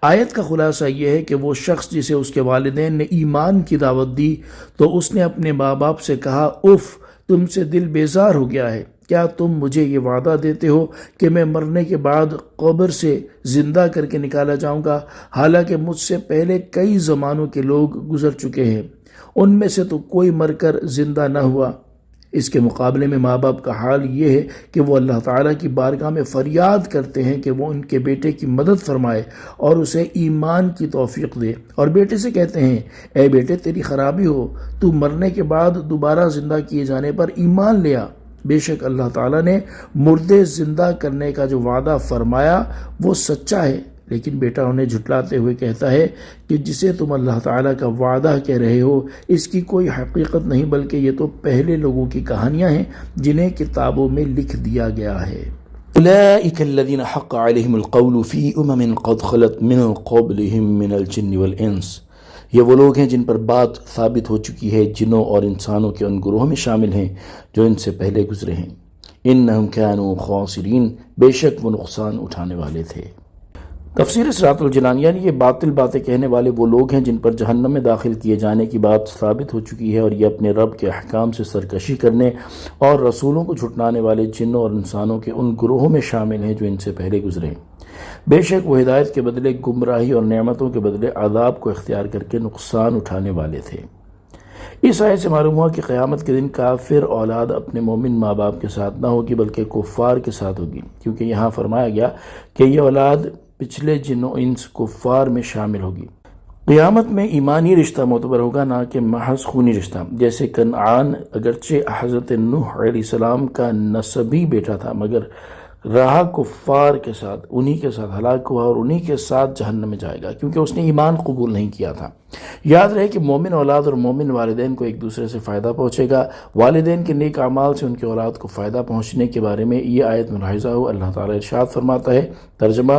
آیت کا خلاصہ یہ ہے کہ وہ شخص جسے اس کے والدین نے ایمان کی دعوت دی تو اس نے اپنے ماں باپ سے کہا اف، تم سے دل بیزار ہو گیا ہے، کیا تم مجھے یہ وعدہ دیتے ہو کہ میں مرنے کے بعد قبر سے زندہ کر کے نکالا جاؤں گا، حالانکہ مجھ سے پہلے کئی زمانوں کے لوگ گزر چکے ہیں، ان میں سے تو کوئی مر کر زندہ نہ ہوا. اس کے مقابلے میں ماں باپ کا حال یہ ہے کہ وہ اللہ تعالیٰ کی بارگاہ میں فریاد کرتے ہیں کہ وہ ان کے بیٹے کی مدد فرمائے اور اسے ایمان کی توفیق دے، اور بیٹے سے کہتے ہیں اے بیٹے تیری خرابی ہو، تو مرنے کے بعد دوبارہ زندہ کیے جانے پر ایمان لیا. بے شک اللہ تعالیٰ نے مردے زندہ کرنے کا جو وعدہ فرمایا وہ سچا ہے. لیکن بیٹا انہیں جھٹلاتے ہوئے کہتا ہے کہ جسے تم اللہ تعالیٰ کا وعدہ کہہ رہے ہو اس کی کوئی حقیقت نہیں، بلکہ یہ تو پہلے لوگوں کی کہانیاں ہیں جنہیں کتابوں میں لکھ دیا گیا ہے. أولئك الذين حق عليهم القول في أمم قد خلت من قبلهم من الجن والإنس، یہ وہ لوگ ہیں جن پر بات ثابت ہو چکی ہے جنوں اور انسانوں کے ان گروہوں میں شامل ہیں جو ان سے پہلے گزرے ہیں. إنهم كانوا خاسرين، بے شک وہ نقصان اٹھانے والے تھے. تفسیر صراط الجنان، یعنی یہ باطل باتیں کہنے والے وہ لوگ ہیں جن پر جہنم میں داخل کیے جانے کی بات ثابت ہو چکی ہے، اور یہ اپنے رب کے احکام سے سرکشی کرنے اور رسولوں کو جھٹلانے والے جنوں اور انسانوں کے ان گروہوں میں شامل ہیں جو ان سے پہلے گزرے ہیں. بے شک وہ ہدایت کے بدلے گمراہی اور نعمتوں کے بدلے عذاب کو اختیار کر کے نقصان اٹھانے والے تھے. اس آیت سے معلوم ہوا کہ قیامت کے دن کافر اولاد اپنے مومن ماں باپ کے ساتھ نہ ہوگی بلکہ کفار کے ساتھ ہوگی، کیونکہ یہاں فرمایا گیا کہ یہ اولاد پچھلے جنوں انس کفار میں شامل ہوگی. قیامت میں ایمانی رشتہ معتبر ہوگا، نہ کہ محض خونی رشتہ. جیسے کنعان اگرچہ حضرت نوح علیہ السلام کا نسبی بیٹا تھا مگر رہا کفار کے ساتھ، انہی کے ساتھ ہلاک ہوا اور انہی کے ساتھ جہنم میں جائے گا کیونکہ اس نے ایمان قبول نہیں کیا تھا. یاد رہے کہ مومن اولاد اور مومن والدین کو ایک دوسرے سے فائدہ پہنچے گا. والدین کے نیک اعمال سے ان کے اولاد کو فائدہ پہنچنے کے بارے میں یہ آیت ملاحظہ ہو. اللہ تعالیٰ ارشاد فرماتا ہے، ترجمہ،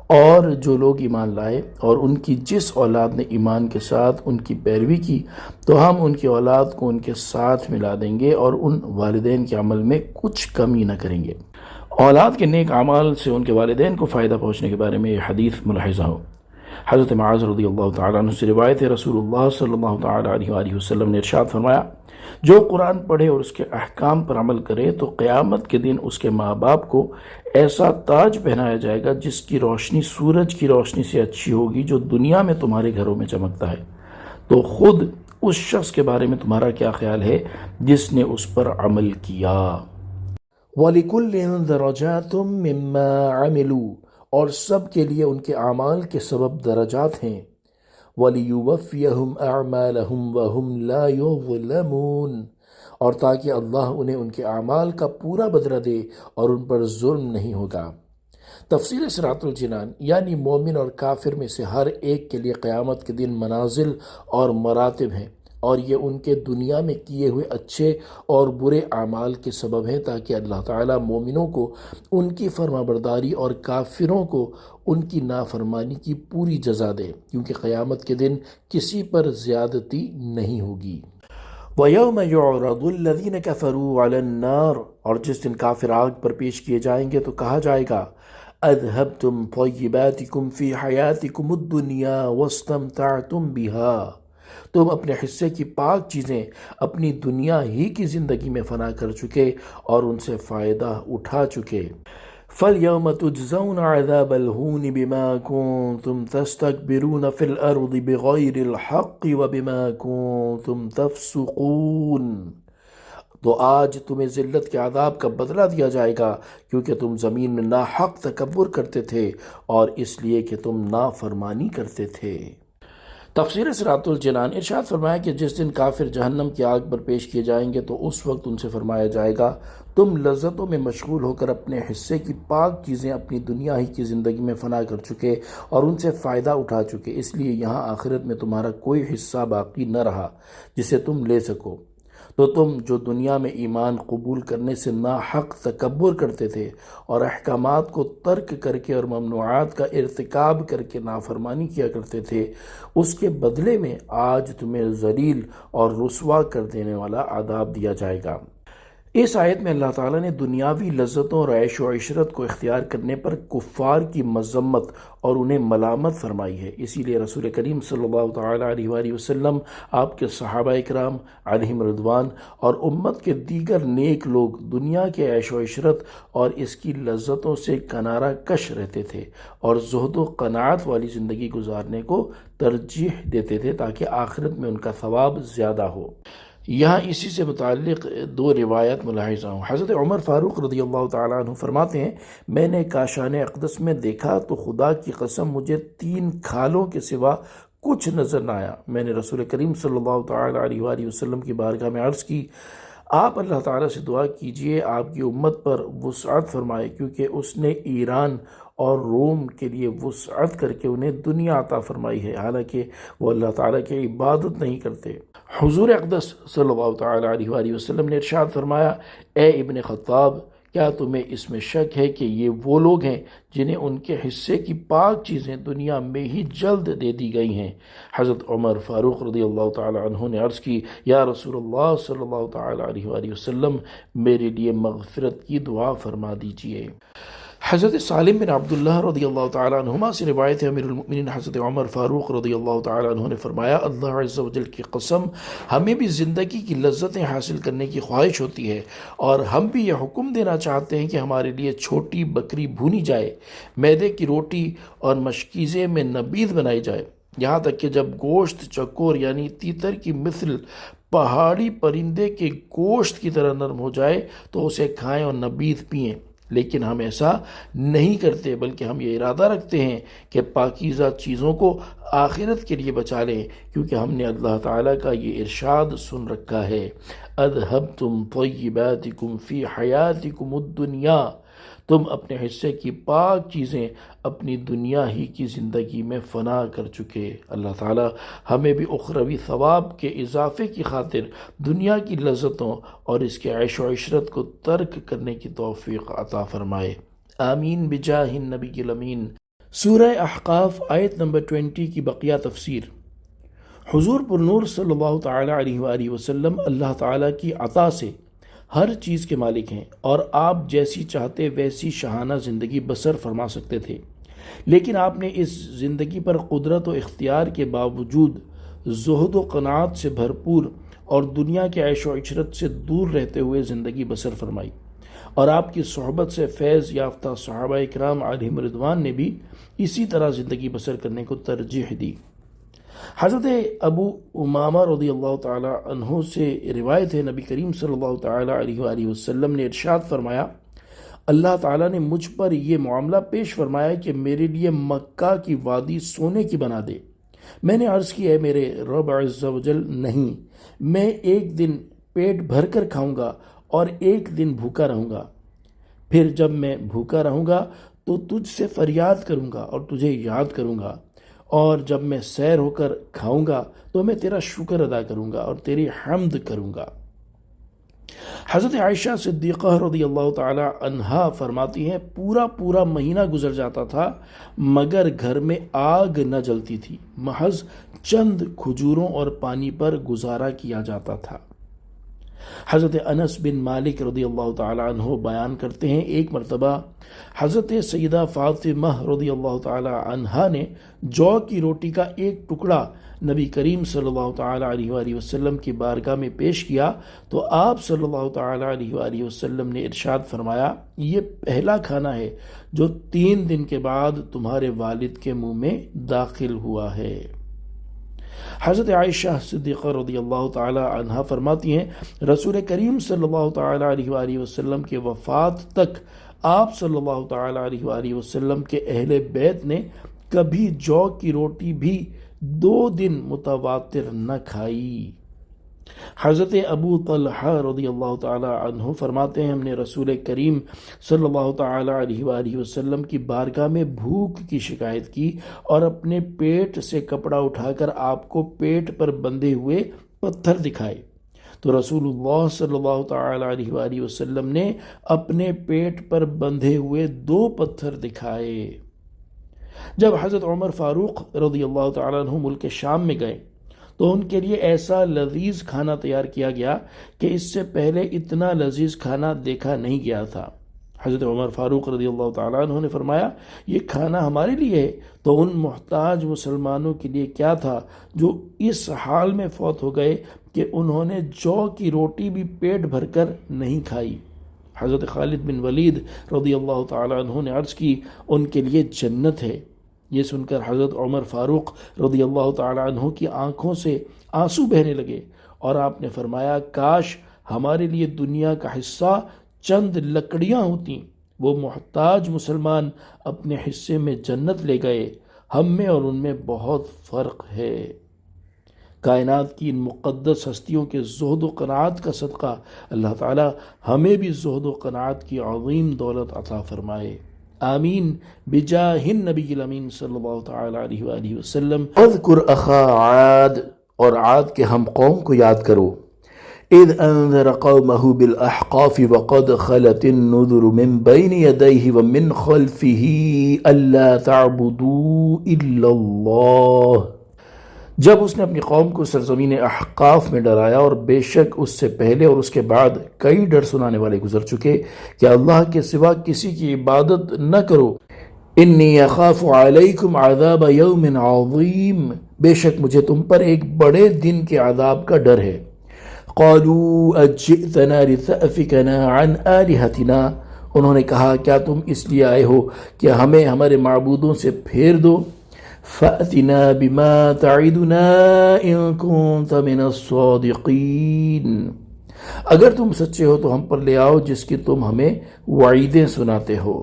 اور جو لوگ ایمان لائے اور ان کی جس اولاد نے ایمان کے ساتھ ان کی پیروی کی تو ہم ان کی اولاد کو ان کے ساتھ ملا دیں گے اور ان والدین کے عمل میں کچھ کمی نہ کریں گے. اولاد کے نیک اعمال سے ان کے والدین کو فائدہ پہنچنے کے بارے میں یہ حدیث ملاحظہ ہو. حضرت معاذ رضی اللہ تعالیٰ عنہ سے روایت ہے، رسول اللہ صلی اللہ تعالیٰ علیہ وآلہ وسلم نے ارشاد فرمایا، جو قرآن پڑھے اور اس کے احکام پر عمل کرے تو قیامت کے دن اس کے ماں باپ کو ایسا تاج پہنایا جائے گا جس کی روشنی سورج کی روشنی سے اچھی ہوگی جو دنیا میں تمہارے گھروں میں چمکتا ہے. تو خود اس شخص کے بارے میں تمہارا کیا خیال ہے جس نے اس پر عمل کیا. وَلِكُلٍّ دَرَجَاتٌ مِّمَّا عَمِلُوا، اور سب کے لیے ان کے اعمال کے سبب درجات ہیں. وَلِيُوَفِّيَهُمْ أَعْمَالَهُمْ وَهُمْ لَا يُظْلَمُونَ، اور تاکہ اللہ انہیں ان کے اعمال کا پورا بدلہ دے اور ان پر ظلم نہیں ہوگا. تفسیر صراط الجنان، یعنی مومن اور کافر میں سے ہر ایک کے لیے قیامت کے دن منازل اور مراتب ہیں، اور یہ ان کے دنیا میں کیے ہوئے اچھے اور برے اعمال کے سبب ہیں تاکہ اللہ تعالیٰ مومنوں کو ان کی فرما برداری اور کافروں کو ان کی نافرمانی کی پوری جزا دے، کیونکہ قیامت کے دن کسی پر زیادتی نہیں ہوگی. وَيَوْمَ يُعْرَضُ الَّذِينَ كَفَرُوا عَلَى النَّارِ، اور جس دن کافر آگ پر پیش کیے جائیں گے تو کہا جائے گا، اذهبتم طیباتکم فی حیاتکم الدنیا واستمتعتم بها، تم اپنے حصے کی پاک چیزیں اپنی دنیا ہی کی زندگی میں فنا کر چکے اور ان سے فائدہ اٹھا چکے. فَالْيَوْمَ تُجْزَوْنَ عَذَابَ الْهُونِ بِمَا كُنْتُمْ تَسْتَكْبِرُونَ فِي الْأَرْضِ بِغَيْرِ الْحَقِّ وَبِمَا كُنْتُمْ تَفْسُقُونَ، تو آج تمہیں ذلت کے عذاب کا بدلہ دیا جائے گا کیونکہ تم زمین میں ناحق تکبر کرتے تھے اور اس لیے کہ تم نافرمانی کرتے تھے. تفسیر صراط الجنان، ارشاد فرمایا کہ جس دن کافر جہنم کی آگ پر پیش کیے جائیں گے تو اس وقت ان سے فرمایا جائے گا تم لذتوں میں مشغول ہو کر اپنے حصے کی پاک چیزیں اپنی دنیا ہی کی زندگی میں فنا کر چکے اور ان سے فائدہ اٹھا چکے، اس لیے یہاں آخرت میں تمہارا کوئی حصہ باقی نہ رہا جسے تم لے سکو۔ تو تم جو دنیا میں ایمان قبول کرنے سے ناحق تکبر کرتے تھے اور احکامات کو ترک کر کے اور ممنوعات کا ارتکاب کر کے نافرمانی کیا کرتے تھے، اس کے بدلے میں آج تمہیں ذلیل اور رسوا کر دینے والا عذاب دیا جائے گا۔ اس آیت میں اللہ تعالیٰ نے دنیاوی لذتوں اور عیش و عشرت کو اختیار کرنے پر کفار کی مذمت اور انہیں ملامت فرمائی ہے۔ اسی لیے رسول کریم صلی اللہ تعالیٰ علیہ وآلہ وسلم، آپ کے صحابہ اکرام علیہم رضوان اور امت کے دیگر نیک لوگ دنیا کے عیش و عشرت اور اس کی لذتوں سے کنارہ کش رہتے تھے اور زہد و قناعت والی زندگی گزارنے کو ترجیح دیتے تھے تاکہ آخرت میں ان کا ثواب زیادہ ہو۔ یہاں اسی سے متعلق دو روایت ملاحظہ ہوں۔ حضرت عمر فاروق رضی اللہ تعالیٰ عنہ فرماتے ہیں، میں نے کاشان اقدس میں دیکھا تو خدا کی قسم مجھے 3 کھالوں کے سوا کچھ نظر نہ آیا۔ میں نے رسول کریم صلی اللہ تعالیٰ علیہ وآلہ وسلم کی بارگاہ میں عرض کی، آپ اللہ تعالیٰ سے دعا کیجئے آپ کی امت پر وسعت فرمائے، کیونکہ اس نے ایران اور روم کے لیے وسعت کر کے انہیں دنیا عطا فرمائی ہے، حالانکہ وہ اللہ تعالیٰ کی عبادت نہیں کرتے۔ حضور اقدس صلی اللہ تعالیٰ علیہ وآلہ وسلم نے ارشاد فرمایا، اے ابن خطاب، کیا تمہیں اس میں شک ہے کہ یہ وہ لوگ ہیں جنہیں ان کے حصے کی پاک چیزیں دنیا میں ہی جلد دے دی گئی ہیں؟ حضرت عمر فاروق رضی اللہ تعالیٰ عنہ نے عرض کی، یا رسول اللہ صلی اللہ تعالیٰ علیہ وآلہ وسلم، میرے لیے مغفرت کی دعا فرما دیجئے۔ حضرت سالم بن عبداللہ رضی اللہ تعالیٰ عنہما سے روایت ہے، امیر المؤمنین حضرت عمر فاروق رضی اللہ تعالیٰ عنہ نے فرمایا، اللہ عز و جل کی قسم، ہمیں بھی زندگی کی لذتیں حاصل کرنے کی خواہش ہوتی ہے اور ہم بھی یہ حکم دینا چاہتے ہیں کہ ہمارے لیے چھوٹی بکری بھونی جائے، میدے کی روٹی اور مشکیزے میں نبیذ بنائی جائے، یہاں تک کہ جب گوشت چکور یعنی تیتر کی مثل پہاڑی پرندے کے گوشت کی طرح نرم ہو جائے تو اسے کھائیں اور نبیذ پئیں۔ لیکن ہم ایسا نہیں کرتے، بلکہ ہم یہ ارادہ رکھتے ہیں کہ پاکیزہ چیزوں کو آخرت کے لیے بچا لیں، کیونکہ ہم نے اللہ تعالیٰ کا یہ ارشاد سن رکھا ہے، اذھبتم طیباتکم فی حیاتکم الدنیا، تم اپنے حصے کی پاک چیزیں اپنی دنیا ہی کی زندگی میں فنا کر چکے۔ اللہ تعالیٰ ہمیں بھی اخروی ثواب کے اضافے کی خاطر دنیا کی لذتوں اور اس کے عیش و عشرت کو ترک کرنے کی توفیق عطا فرمائے، آمین بجاہ النبی الامین۔ سورہ احقاف آیت نمبر 20 کی بقیہ تفسیر۔ حضور پر نور صلی اللہ تعالیٰ علیہ وآلہ وسلم اللہ تعالیٰ کی عطا سے ہر چیز کے مالک ہیں اور آپ جیسی چاہتے ویسی شاہانہ زندگی بسر فرما سکتے تھے، لیکن آپ نے اس زندگی پر قدرت و اختیار کے باوجود زہد و قناعت سے بھرپور اور دنیا کے عیش و عشرت سے دور رہتے ہوئے زندگی بسر فرمائی، اور آپ کی صحبت سے فیض یافتہ صحابہ اکرام علیہم رضوان نے بھی اسی طرح زندگی بسر کرنے کو ترجیح دی۔ حضرت ابو امامہ رضی اللہ تعالیٰ عنہ سے روایت ہے، نبی کریم صلی اللہ تعالیٰ علیہ وآلہ وسلم نے ارشاد فرمایا، اللہ تعالیٰ نے مجھ پر یہ معاملہ پیش فرمایا کہ میرے لیے مکہ کی وادی سونے کی بنا دے۔ میں نے عرض کی، اے میرے رب عز و جل، نہیں، میں ایک دن پیٹ بھر کر کھاؤں گا اور ایک دن بھوکا رہوں گا، پھر جب میں بھوکا رہوں گا تو تجھ سے فریاد کروں گا اور تجھے یاد کروں گا، اور جب میں سیر ہو کر کھاؤں گا تو میں تیرا شکر ادا کروں گا اور تیری حمد کروں گا۔ حضرت عائشہ صدیقہ رضی اللہ تعالی عنہا فرماتی ہیں، پورا مہینہ گزر جاتا تھا مگر گھر میں آگ نہ جلتی تھی، محض چند کھجوروں اور پانی پر گزارا کیا جاتا تھا۔ حضرت انس بن مالک رضی اللہ تعالی عنہ بیان کرتے ہیں، ایک مرتبہ حضرت سیدہ فاطمہ رضی اللہ تعالی عنہا نے جو کی روٹی کا ایک ٹکڑا نبی کریم صلی اللہ تعالی علیہ وآلہ وسلم کی بارگاہ میں پیش کیا تو آپ صلی اللہ تعالی علیہ وآلہ وسلم نے ارشاد فرمایا، یہ پہلا کھانا ہے جو 3 دن کے بعد تمہارے والد کے منہ میں داخل ہوا ہے۔ حضرت عائشہ صدیقہ رضی اللہ تعالی عنہا فرماتی ہیں، رسول کریم صلی اللہ تعالی علیہ وآلہ وسلم کے وفات تک آپ صلی اللہ تعالی علیہ وآلہ وسلم کے اہل بیت نے کبھی جو کی روٹی بھی 2 دن متواتر نہ کھائی۔ حضرت ابو طلحہ رضی اللہ تعالی عنہ فرماتے ہیں ہم نے رسول کریم صلی اللہ تعالی علیہ وآلہ وسلم کی بارگاہ میں بھوک کی شکایت کی اور اپنے پیٹ سے کپڑا اٹھا کر آپ کو پیٹ پر بندھے ہوئے پتھر دکھائے تو رسول اللہ صلی اللہ تعالی علیہ وآلہ وسلم نے اپنے پیٹ پر بندھے ہوئے 2 پتھر دکھائے۔ جب حضرت عمر فاروق رضی اللہ تعالیٰ عنہ ملک شام میں گئے تو ان کے لیے ایسا لذیذ کھانا تیار کیا گیا کہ اس سے پہلے اتنا لذیذ کھانا دیکھا نہیں گیا تھا۔ حضرت عمر فاروق رضی اللہ تعالیٰ عنہ نے فرمایا یہ کھانا ہمارے لیے ہے تو ان محتاج مسلمانوں کے لیے کیا تھا جو اس حال میں فوت ہو گئے کہ انہوں نے جو کی روٹی بھی پیٹ بھر کر نہیں کھائی۔ حضرت خالد بن ولید رضی اللہ تعالیٰ عنہ نے عرض کی ان کے لیے جنت ہے۔ یہ سن کر حضرت عمر فاروق رضی اللہ تعالیٰ عنہ کی آنکھوں سے آنسو بہنے لگے اور آپ نے فرمایا کاش ہمارے لیے دنیا کا حصہ چند لکڑیاں ہوتی، وہ محتاج مسلمان اپنے حصے میں جنت لے گئے، ہم میں اور ان میں بہت فرق ہے۔ کائنات کی ان مقدس ہستیوں کے زہد و قناعت کا صدقہ اللہ تعالی ہمیں بھی زہد و قناعت کی عظیم دولت عطا فرمائے، آمین بجاہ النبی الامین صلی اللہ تعالی علیہ وآلہ وسلم۔ اذکر اخا عاد، اور عاد کے ہم قوم کو یاد کرو، اذ انذر قومه بالاحقاف وقد خلت النذر من بین یدیہ ومن خلفہ الا تعبدوا الا اللہ، جب اس نے اپنی قوم کو سرزمین احقاف میں ڈرایا اور بے شک اس سے پہلے اور اس کے بعد کئی ڈر سنانے والے گزر چکے کہ اللہ کے سوا کسی کی عبادت نہ کرو، انی اخاف علیکم عذاب یوم عظیم، بے شک مجھے تم پر ایک بڑے دن کے عذاب کا ڈر ہے۔ قالوا اجئتنا لتأفکنا عن آلہتنا، انہوں نے کہا کیا تم اس لیے آئے ہو کہ ہمیں ہمارے معبودوں سے پھیر دو؟ فَأْتِنَا بِمَا تَعِدُنَا إِن كُنْتَ مِنَ الصَّادِقِينَ، اگر تم سچے ہو تو ہم پر لے آؤ جس کی تم ہمیں وعیدیں سناتے ہو۔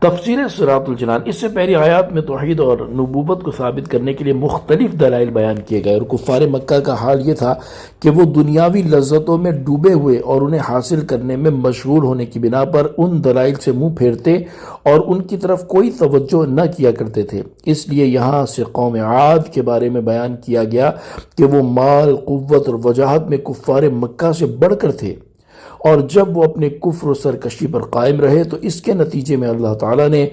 تفسیر صراط الجنان، اس سے پہلی آیات میں توحید اور نبوت کو ثابت کرنے کے لیے مختلف دلائل بیان کیے گئے، اور کفار مکہ کا حال یہ تھا کہ وہ دنیاوی لذتوں میں ڈوبے ہوئے اور انہیں حاصل کرنے میں مشغول ہونے کی بنا پر ان دلائل سے منہ پھیرتے اور ان کی طرف کوئی توجہ نہ کیا کرتے تھے۔ اس لیے یہاں سے قوم عاد کے بارے میں بیان کیا گیا کہ وہ مال، قوت اور وجاہت میں کفار مکہ سے بڑھ کر تھے، اور جب وہ اپنے کفر و سرکشی پر قائم رہے تو اس کے نتیجے میں اللہ تعالیٰ نے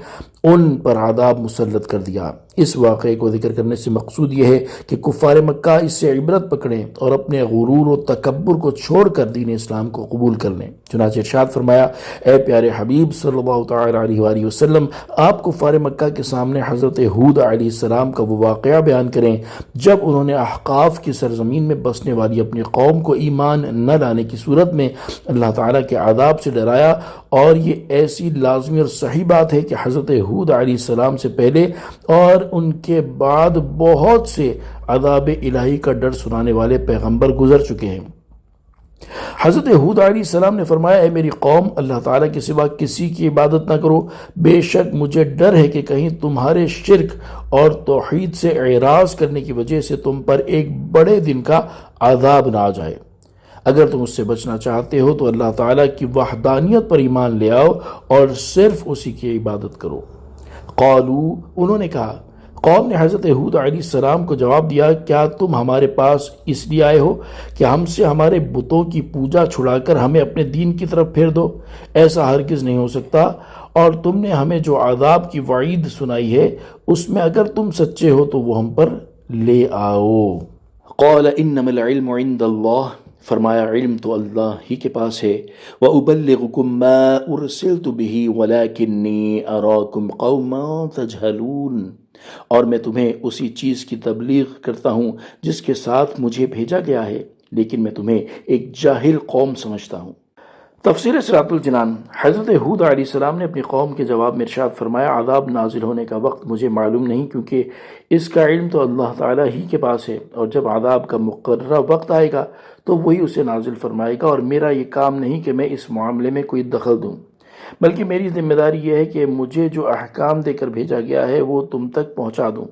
ان پر عذاب مسلط کر دیا۔ اس واقعے کو ذکر کرنے سے مقصود یہ ہے کہ کفار مکہ اس سے عبرت پکڑیں اور اپنے غرور و تکبر کو چھوڑ کر دین اسلام کو قبول کر لیں۔ چنانچہ ارشاد فرمایا، اے پیارے حبیب صلی اللہ تعالی علیہ وآلہ وسلم، آپ کفار مکہ کے سامنے حضرت ہود علیہ السلام کا وہ واقعہ بیان کریں جب انہوں نے احقاف کی سرزمین میں بسنے والی اپنی قوم کو ایمان نہ لانے کی صورت میں اللہ تعالیٰ کے عذاب سے ڈرایا، اور یہ ایسی لازمی اور صحیح بات ہے کہ حضرت ہود علیہ السلام سے پہلے اور ان کے بعد بہت سے عذاب الہی کا ڈر سنانے والے پیغمبر گزر چکے ہیں۔ حضرت ہود علیہ السلام نے فرمایا، اے میری قوم، اللہ تعالیٰ کے سوا کسی کی عبادت نہ کرو، بے شک مجھے ڈر ہے کہ کہیں تمہارے شرک اور توحید سے اعراض کرنے کی وجہ سے تم پر ایک بڑے دن کا عذاب نہ آ جائے۔ اگر تم اس سے بچنا چاہتے ہو تو اللہ تعالیٰ کی وحدانیت پر ایمان لے آؤ اور صرف اسی کی عبادت کرو۔ قالو، انہوں نے کہا، قوم نے حضرت ہود علیہ السلام کو جواب دیا، کیا تم ہمارے پاس اس لیے آئے ہو کہ ہم سے ہمارے بتوں کی پوجا چھڑا کر ہمیں اپنے دین کی طرف پھیر دو؟ ایسا ہرگز نہیں ہو سکتا، اور تم نے ہمیں جو عذاب کی وعید سنائی ہے اس میں اگر تم سچے ہو تو وہ ہم پر لے آؤ۔ قال انما العلم عند اللہ، فرمایا علم تو اللہ ہی کے پاس ہے، وَأُبَلِّغُكُم مَّا أُرْسِلْتُ بِهِ وَلَكِنِّي أَرَاكُمْ قَوْمًا تَجْهَلُونَ، اور میں تمہیں اسی چیز کی تبلیغ کرتا ہوں جس کے ساتھ مجھے بھیجا گیا ہے، لیکن میں تمہیں ایک جاہل قوم سمجھتا ہوں۔ تفسیر صراط الجنان، حضرت ہود علیہ السلام نے اپنی قوم کے جواب میں ارشاد فرمایا، عذاب نازل ہونے کا وقت مجھے معلوم نہیں، کیونکہ اس کا علم تو اللہ تعالیٰ ہی کے پاس ہے، اور جب عذاب کا مقررہ وقت آئے گا تو وہی اسے نازل فرمائے گا، اور میرا یہ کام نہیں کہ میں اس معاملے میں کوئی دخل دوں، بلکہ میری ذمہ داری یہ ہے کہ مجھے جو احکام دے کر بھیجا گیا ہے وہ تم تک پہنچا دوں۔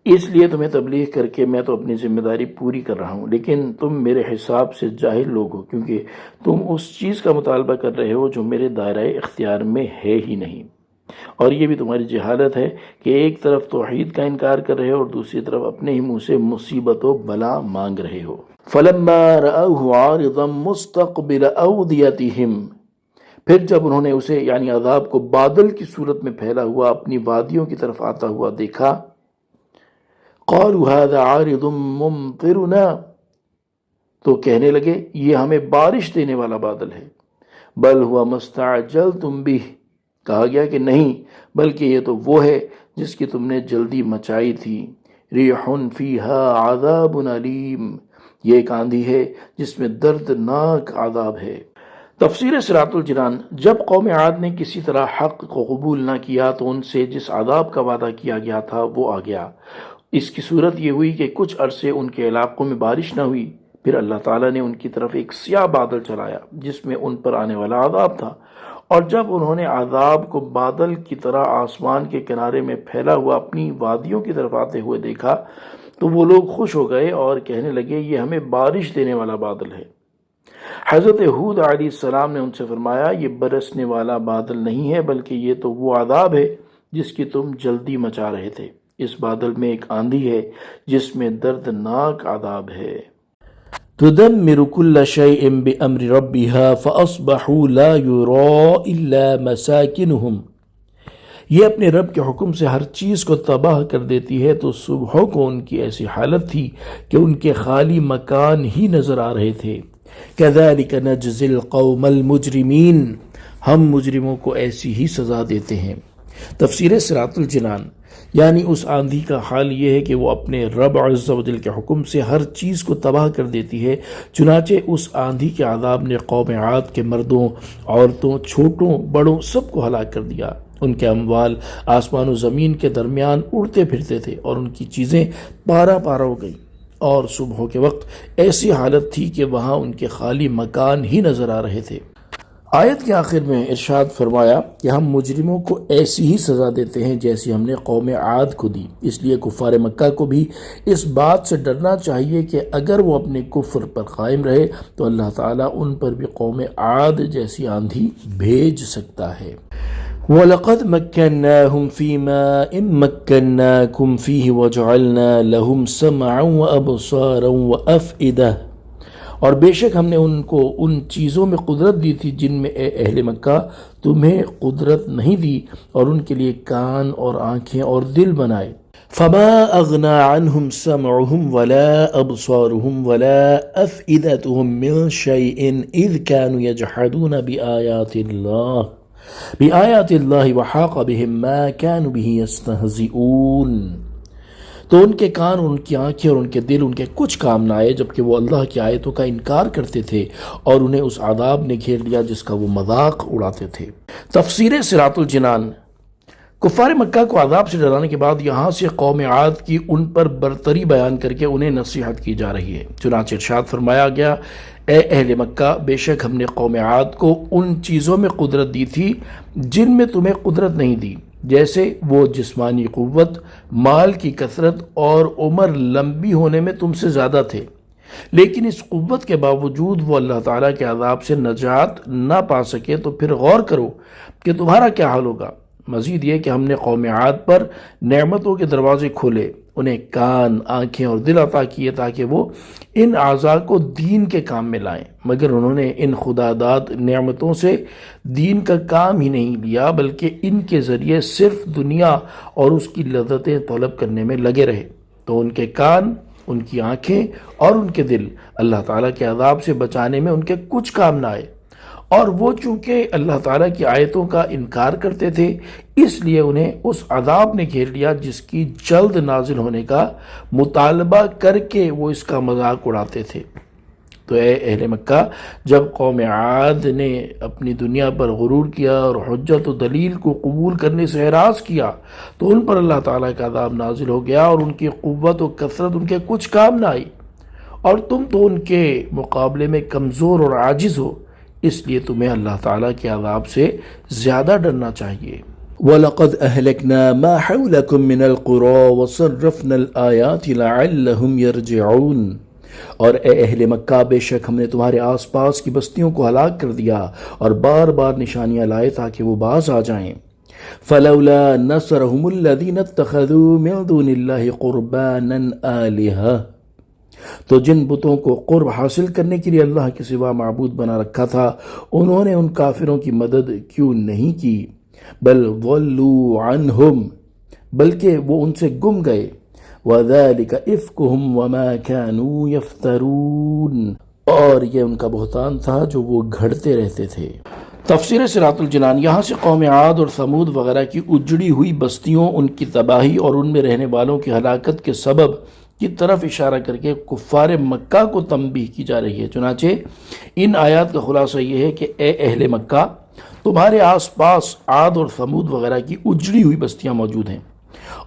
اس لیے تمہیں تبلیغ کر کے میں تو اپنی ذمہ داری پوری کر رہا ہوں، لیکن تم میرے حساب سے جاہل لوگ ہو، کیونکہ تم اس چیز کا مطالبہ کر رہے ہو جو میرے دائرہ اختیار میں ہے ہی نہیں، اور یہ بھی تمہاری جہالت ہے کہ ایک طرف توحید کا انکار کر رہے ہو اور دوسری طرف اپنے ہی منہ سے مصیبت و بلا مانگ رہے ہو۔ فَلَمَّا رَأَوْهُ عَارِضًا مُسْتَقْبِلَ أَوْدِيَتِهِمْ، پھر جب انہوں نے اسے یعنی عذاب کو بادل کی صورت میں پھیلا ہوا اپنی وادیوں کی طرف آتا ہوا دیکھا، قَالُوا هَذَا عَارِضٌ مُمْطِرُنَا، تو کہنے لگے یہ ہمیں بارش دینے والا بادل ہے۔ بَلْ هُوَ مَا اسْتَعْجَلْتُمْ بِهِ، کہا گیا کہ نہیں بلکہ یہ تو وہ ہے جس کی تم نے جلدی مچائی تھی۔ رِيحٌ فِيهَا عَذَابٌ أَلِيمٌ، یہ ایک آندھی ہے جس میں دردناک عذاب ہے۔ تفسیر صراط الجنان، جب قوم عاد نے کسی طرح حق کو قبول نہ کیا تو ان سے جس عذاب کا وعدہ کیا گیا تھا وہ آ گیا۔ اس کی صورت یہ ہوئی کہ کچھ عرصے ان کے علاقوں میں بارش نہ ہوئی، پھر اللہ تعالیٰ نے ان کی طرف ایک سیاہ بادل چلایا جس میں ان پر آنے والا عذاب تھا، اور جب انہوں نے عذاب کو بادل کی طرح آسمان کے کنارے میں پھیلا ہوا اپنی وادیوں کی طرف آتے ہوئے دیکھا تو وہ لوگ خوش ہو گئے اور کہنے لگے یہ ہمیں بارش دینے والا بادل ہے۔ حضرت ہود علیہ السلام نے ان سے فرمایا یہ برسنے والا بادل نہیں ہے بلکہ یہ تو وہ عذاب ہے جس کی تم جلدی مچا رہے تھے۔ اس بادل میں ایک آندھی ہے جس میں دردناک عذاب ہے۔ تدمر كل شيء بأمر ربها فأصبحوا لا يرى إلا مساكنهم، یہ اپنے رب کے حکم سے ہر چیز کو تباہ کر دیتی ہے، تو صبحوں کو ان کی ایسی حالت تھی کہ ان کے خالی مکان ہی نظر آ رہے تھے۔ كذلك نجزي القوم المجرمين، ہم مجرموں کو ایسی ہی سزا دیتے ہیں۔ تفسیر صراط الجنان، یعنی اس آندھی کا حال یہ ہے کہ وہ اپنے رب عز و جل کے حکم سے ہر چیز کو تباہ کر دیتی ہے، چنانچہ اس آندھی کے عذاب نے قوم عاد کے مردوں، عورتوں، چھوٹوں، بڑوں سب کو ہلاک کر دیا۔ ان کے اموال آسمان و زمین کے درمیان اڑتے پھرتے تھے اور ان کی چیزیں پارا پارا ہو گئیں، اور صبحوں کے وقت ایسی حالت تھی کہ وہاں ان کے خالی مکان ہی نظر آ رہے تھے۔ آیت کے آخر میں ارشاد فرمایا کہ ہم مجرموں کو ایسی ہی سزا دیتے ہیں جیسی ہم نے قوم عاد کو دی۔ اس لیے کفار مکہ کو بھی اس بات سے ڈرنا چاہیے کہ اگر وہ اپنے کفر پر قائم رہے تو اللہ تعالیٰ ان پر بھی قوم عاد جیسی آندھی بھیج سکتا ہے۔ وَلَقَدْ مَكَّنَّاهُمْ فِي مَاءٍ مَكَّنَّاكُمْ فِيهِ وَجَعَلْنَا لَهُمْ سَمْعًا وَأَبْصَارًا وَأَفْئِدَةً، اور بے شک ہم نے ان کو ان چیزوں میں قدرت دی تھی جن میں اے اہل مکہ تمہیں قدرت نہیں دی، اور ان کے لیے کان اور آنکھیں اور دل بنائے۔ فَمَا أَغْنَى عَنْهُمْ سَمْعُهُمْ وَلَا أَبْصَارُهُمْ وَلَا أَفْئِدَتُهُمْ مِنْ شَيْءٍ إِذْ كَانُوا يَجْحَدُونَ بِآيَاتِ اللَّهِ وَحَاقَ بِهِمْ مَا كَانُوا بِهِ يَسْتَهْزِئُونَ، تو ان کے کان، ان کی آنکھیں اور ان کے دل ان کے کچھ کام نہ آئے، جبکہ وہ اللہ کی آیتوں کا انکار کرتے تھے اور انہیں اس عذاب نے گھیر لیا جس کا وہ مذاق اڑاتے تھے۔ تفسیر صراط الجنان، کفار مکہ کو عذاب سے ڈرانے کے بعد یہاں سے قوم عاد کی ان پر برتری بیان کر کے انہیں نصیحت کی جا رہی ہے۔ چنانچہ ارشاد فرمایا گیا اے اہل مکہ، بے شک ہم نے قوم عاد کو ان چیزوں میں قدرت دی تھی جن میں تمہیں قدرت نہیں دی، جیسے وہ جسمانی قوت، مال کی کثرت اور عمر لمبی ہونے میں تم سے زیادہ تھے، لیکن اس قوت کے باوجود وہ اللہ تعالیٰ کے عذاب سے نجات نہ پا سکے، تو پھر غور کرو کہ تمہارا کیا حال ہوگا۔ مزید یہ کہ ہم نے قوم عاد پر نعمتوں کے دروازے کھولے، انہیں کان، آنکھیں اور دل عطا کیے تاکہ وہ ان اعضاء کو دین کے کام میں لائیں، مگر انہوں نے ان خداداد نعمتوں سے دین کا کام ہی نہیں لیا، بلکہ ان کے ذریعے صرف دنیا اور اس کی لذتیں طلب کرنے میں لگے رہے، تو ان کے کان، ان کی آنکھیں اور ان کے دل اللہ تعالیٰ کے عذاب سے بچانے میں ان کے کچھ کام نہ آئے، اور وہ چونکہ اللہ تعالیٰ کی آیتوں کا انکار کرتے تھے اس لیے انہیں اس عذاب نے گھیر لیا جس کی جلد نازل ہونے کا مطالبہ کر کے وہ اس کا مذاق اڑاتے تھے۔ تو اے اہل مکہ، جب قوم عاد نے اپنی دنیا پر غرور کیا اور حجت و دلیل کو قبول کرنے سے اعراض کیا تو ان پر اللہ تعالیٰ کا عذاب نازل ہو گیا، اور ان کی قوت و کثرت ان کے کچھ کام نہ آئی، اور تم تو ان کے مقابلے میں کمزور اور عاجز ہو، اس لیے تمہیں اللہ تعالیٰ کے عذاب سے زیادہ ڈرنا چاہیے۔ وَلَقَدْ أَهْلَكْنَا مَا حَوْلَكُمْ مِنَ الْقُرَى وَصَرَّفْنَا الْآيَاتِ لَعَلَّهُمْ يَرْجِعُونَ، اور اے اہل مکہ، بے شک ہم نے تمہارے آس پاس کی بستیوں کو ہلاک کر دیا اور بار بار نشانیاں لائے تاکہ وہ باز آ جائیں۔ فَلَوْلَا نَصَرَهُمُ الَّذِينَ اتَّخَذُوا مِن دُونِ اللَّهِ قُرْبَانًا آلِهَةً، تو جن بتوں کو قرب حاصل کرنے کے لیے اللہ کے سوا معبود بنا رکھا تھا، انہوں نے ان کافروں کی مدد کیوں نہیں کی؟ بل ضلوا عنہم، بلکہ وہ ان سے گم گئے۔ وَذَلِكَ إِفْكُهُمْ وَمَا كَانُوا يَفْتَرُونَ، اور یہ ان کا بہتان تھا جو وہ گھڑتے رہتے تھے۔ تفسیر صراط الجنان یہاں سے قوم عاد اور ثمود وغیرہ کی اجڑی ہوئی بستیوں، ان کی تباہی اور ان میں رہنے والوں کی ہلاکت کے سبب کی طرف اشارہ کر کے کفار مکہ کو تنبیہ کی جا رہی ہے۔ چنانچہ ان آیات کا خلاصہ یہ ہے کہ اے اہل مکہ، تمہارے آس پاس عاد اور ثمود وغیرہ کی اجڑی ہوئی بستیاں موجود ہیں،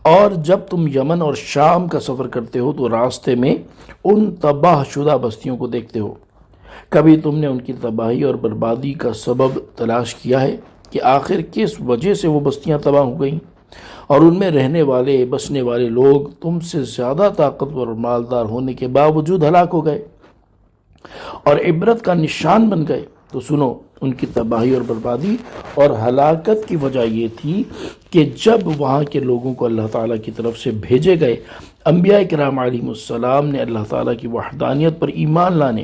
اور جب تم یمن اور شام کا سفر کرتے ہو تو راستے میں ان تباہ شدہ بستیوں کو دیکھتے ہو۔ کبھی تم نے ان کی تباہی اور بربادی کا سبب تلاش کیا ہے کہ آخر کس وجہ سے وہ بستیاں تباہ ہو گئیں اور ان میں رہنے والے بسنے والے لوگ تم سے زیادہ طاقتور اور مالدار ہونے کے باوجود ہلاک ہو گئے اور عبرت کا نشان بن گئے؟ تو سنو، ان کی تباہی اور بربادی اور ہلاکت کی وجہ یہ تھی کہ جب وہاں کے لوگوں کو اللہ تعالیٰ کی طرف سے بھیجے گئے انبیاء کرام علیہ السلام نے اللہ تعالیٰ کی وحدانیت پر ایمان لانے،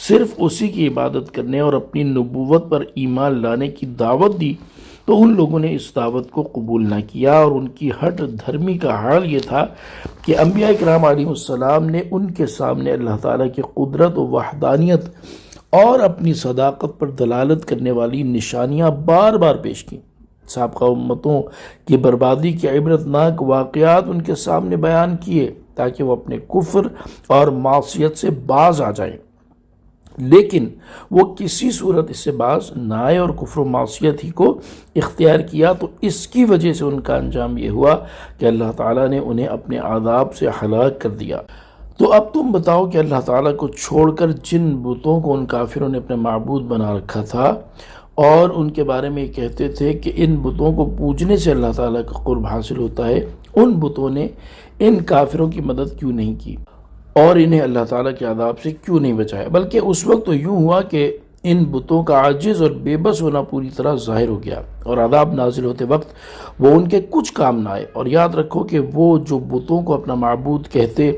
صرف اسی کی عبادت کرنے اور اپنی نبوت پر ایمان لانے کی دعوت دی، تو ان لوگوں نے اس دعوت کو قبول نہ کیا، اور ان کی ہٹ دھرمی کا حال یہ تھا کہ انبیاء کرام علیہ السلام نے ان کے سامنے اللہ تعالیٰ کی قدرت و وحدانیت اور اپنی صداقت پر دلالت کرنے والی نشانیاں بار بار پیش کی۔ سابقہ امتوں کی بربادی کے عبرتناک واقعات ان کے سامنے بیان کیے تاکہ وہ اپنے کفر اور معصیت سے باز آ جائیں، لیکن وہ کسی صورت اس سے باز نہ آئے اور کفر و معصیت ہی کو اختیار کیا، تو اس کی وجہ سے ان کا انجام یہ ہوا کہ اللہ تعالیٰ نے انہیں اپنے عذاب سے ہلاک کر دیا۔ تو اب تم بتاؤ کہ اللہ تعالیٰ کو چھوڑ کر جن بتوں کو ان کافروں نے اپنے معبود بنا رکھا تھا اور ان کے بارے میں یہ کہتے تھے کہ ان بتوں کو پوجنے سے اللہ تعالیٰ کا قرب حاصل ہوتا ہے، ان بتوں نے ان کافروں کی مدد کیوں نہیں کی اور انہیں اللہ تعالیٰ کے عذاب سے کیوں نہیں بچایا؟ بلکہ اس وقت تو یوں ہوا کہ ان بتوں کا عاجز اور بے بس ہونا پوری طرح ظاہر ہو گیا، اور عذاب نازل ہوتے وقت وہ ان کے کچھ کام نہ آئے۔ اور یاد رکھو کہ وہ جو بتوں کو اپنا معبود کہتے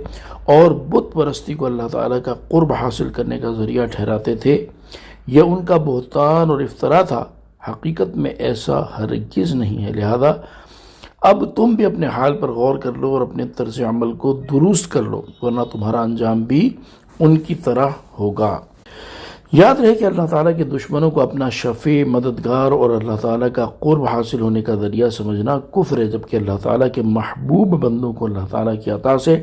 اور بت پرستی کو اللہ تعالیٰ کا قرب حاصل کرنے کا ذریعہ ٹھہراتے تھے، یہ ان کا بہتان اور افتراء تھا، حقیقت میں ایسا ہرگز نہیں ہے۔ لہذا اب تم بھی اپنے حال پر غور کر لو اور اپنے طرز عمل کو درست کر لو، ورنہ تمہارا انجام بھی ان کی طرح ہوگا۔ یاد رہے کہ اللہ تعالیٰ کے دشمنوں کو اپنا شفیع، مددگار اور اللہ تعالیٰ کا قرب حاصل ہونے کا ذریعہ سمجھنا کفر ہے، جبکہ اللہ تعالیٰ کے محبوب بندوں کو اللہ تعالیٰ کی عطا سے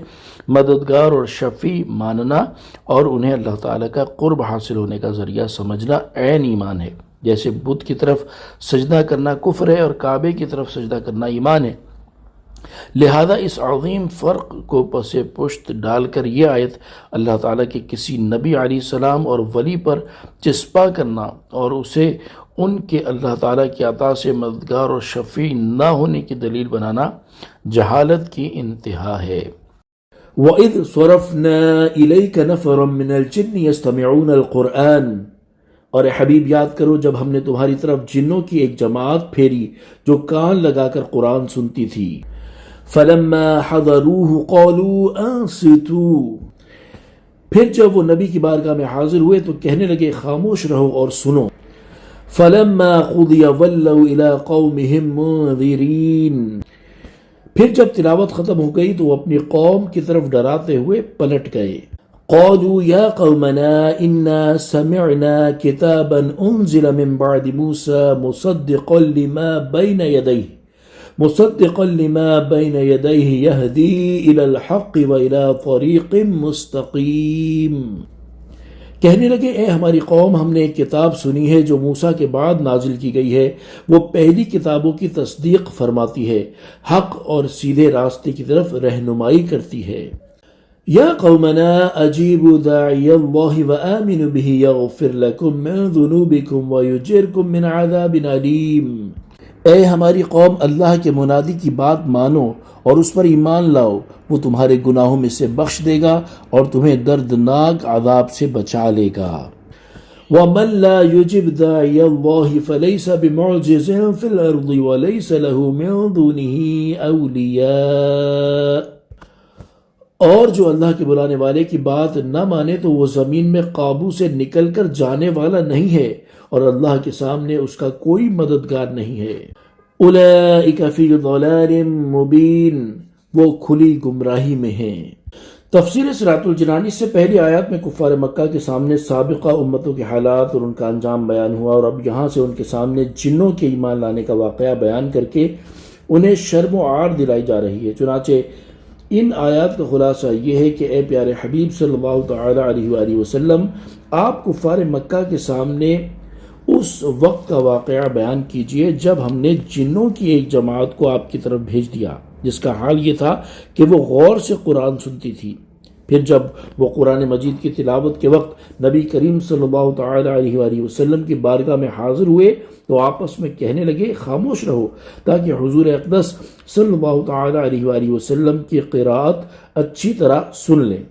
مددگار اور شفیع ماننا اور انہیں اللہ تعالیٰ کا قرب حاصل ہونے کا ذریعہ سمجھنا عین ایمان ہے۔ جیسے بت کی طرف سجدہ کرنا کفر ہے اور کعبے کی طرف سجدہ کرنا ایمان ہے۔ لہذا اس عظیم فرق کو پس پشت ڈال کر یہ آیت اللہ تعالیٰ کے کسی نبی علیہ السلام اور ولی پر چسپاں کرنا اور اسے ان کے اللہ تعالیٰ کی عطا سے مددگار اور شفیع نہ ہونے کی دلیل بنانا جہالت کی انتہا ہے۔ وَإِذْ صَرَفْنَا إِلَيْكَ نَفَرًا مِنَ الْجِنِّ يَسْتَمِعُونَ الْقُرْآنَ، اور اے حبیب یاد کرو جب ہم نے تمہاری طرف جنوں کی ایک جماعت پھیری جو کان لگا کر قرآن سنتی تھی۔ فَلَمَّا حَضَرُوهُ قَالُوا أَنصِتُوا، پھر جب وہ نبی کی بارگاہ میں حاضر ہوئے تو کہنے لگے خاموش رہو اور سنو۔ فَلَمَّا قُضِيَ وَلَّوْا إِلَىٰ قَوْمِهِمْ مُنذِرِينَ، پھر جب تلاوت ختم ہو گئی تو وہ اپنی قوم کی طرف ڈراتے ہوئے پلٹ گئے۔ قالوا يا قومنا إنا سمعنا كتابا أنزل من بعد موسى مصدقا لما بين يديه يهدي إلى الحق وإلى طريق مستقيم، کہنے لگے اے ہماری قوم، ہم نے ایک کتاب سنی ہے جو موسیٰ کے بعد نازل کی گئی ہے، وہ پہلی کتابوں کی تصدیق فرماتی ہے، حق اور سیدھے راستے کی طرف رہنمائی کرتی ہے۔ یا قومنا اجیبوا داعی اللہ وآمنوا به یغفر لکم من ذنوبکم ویجرکم من عذاب علیم، اے ہماری قوم، اللہ کے منادی کی بات مانو اور اس پر ایمان لاؤ، وہ تمہارے گناہوں میں سے بخش دے گا اور تمہیں دردناک عذاب سے بچا لے گا۔ وَمَن لَا يُجِبْ دَاعِيَ اللَّهِ فَلَيْسَ بِمُعْجِزٍ فِي الْأَرْضِ وَلَيْسَ لَهُ مِن دُونِهِ أَوْلِيَاءُ۔ اور جو اللہ کے بلانے والے کی بات نہ مانے تو وہ زمین میں قابو سے نکل کر جانے والا نہیں ہے اور اللہ کے سامنے اس کا کوئی مددگار نہیں ہے۔ اولئک فی ضلال مبین، وہ کھلی گمراہی میں ہیں۔ تفسیر صراط الجنان، اس سے پہلی آیات میں کفار مکہ کے سامنے سابقہ امتوں کے حالات اور ان کا انجام بیان ہوا، اور اب یہاں سے ان کے سامنے جنوں کے ایمان لانے کا واقعہ بیان کر کے انہیں شرم و عار دلائی جا رہی ہے۔ چنانچہ ان آیات کا خلاصہ یہ ہے کہ اے پیارے حبیب صلی اللہ تعالی علیہ وآلہ وسلم، آپ کفار مکہ کے سامنے اس وقت کا واقعہ بیان کیجئے جب ہم نے جنوں کی ایک جماعت کو آپ کی طرف بھیج دیا، جس کا حال یہ تھا کہ وہ غور سے قرآن سنتی تھی۔ پھر جب وہ قرآن مجید کی تلاوت کے وقت نبی کریم صلی اللہ تعالی علیہ وآلہ وسلم کی بارگاہ میں حاضر ہوئے تو آپس میں کہنے لگے خاموش رہو تاکہ حضور اقدس صلی اللہ تعالی علیہ وآلہ وسلم کی قراءت اچھی طرح سن لیں۔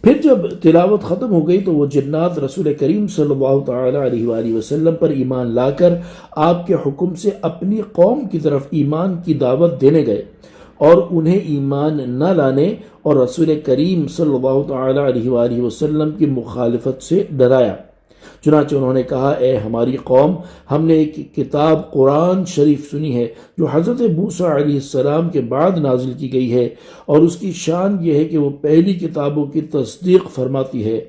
پھر جب تلاوت ختم ہو گئی تو وہ جنات رسول کریم صلی اللہ تعالی علیہ وآلہ وسلم پر ایمان لا کر آپ کے حکم سے اپنی قوم کی طرف ایمان کی دعوت دینے گئے اور انہیں ایمان نہ لانے اور رسول کریم صلی اللہ تعالی علیہ وآلہ وسلم کی مخالفت سے ڈرایا۔ چنانچہ انہوں نے کہا، اے ہماری قوم، ہم نے ایک کتاب قرآن شریف سنی ہے جو حضرت موسیٰ علیہ السلام کے بعد نازل کی گئی ہے، اور اس کی شان یہ ہے کہ وہ پہلی کتابوں کی تصدیق فرماتی ہے،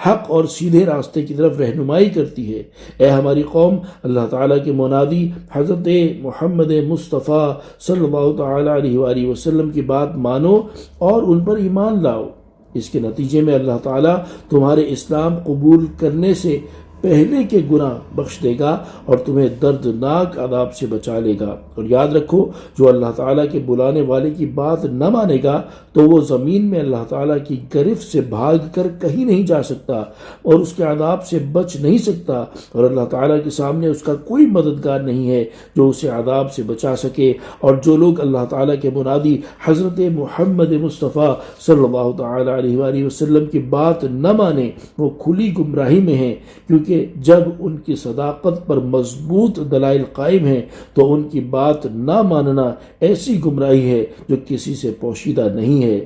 حق اور سیدھے راستے کی طرف رہنمائی کرتی ہے۔ اے ہماری قوم، اللہ تعالیٰ کے منادی حضرت محمد مصطفیٰ صلی اللہ تعالی علیہ وآلہ وسلم کی بات مانو اور ان پر ایمان لاؤ۔ اس کے نتیجے میں اللہ تعالیٰ تمہارے اسلام قبول کرنے سے پہلے کے گناہ بخش دے گا اور تمہیں دردناک عذاب سے بچا لے گا۔ اور یاد رکھو، جو اللہ تعالیٰ کے بلانے والے کی بات نہ مانے گا تو وہ زمین میں اللہ تعالیٰ کی گرفت سے بھاگ کر کہیں نہیں جا سکتا اور اس کے عذاب سے بچ نہیں سکتا، اور اللہ تعالیٰ کے سامنے اس کا کوئی مددگار نہیں ہے جو اسے عذاب سے بچا سکے۔ اور جو لوگ اللہ تعالیٰ کے منادی حضرت محمد مصطفیٰ صلی اللہ تعالی علیہ وآلہ وسلم کی بات نہ مانے وہ کھلی گمراہی میں ہیں، کیونکہ جب ان کی صداقت پر مضبوط دلائل قائم ہیں تو ان کی بات نہ ماننا ایسی گمراہی ہے جو کسی سے پوشیدہ نہیں ہے۔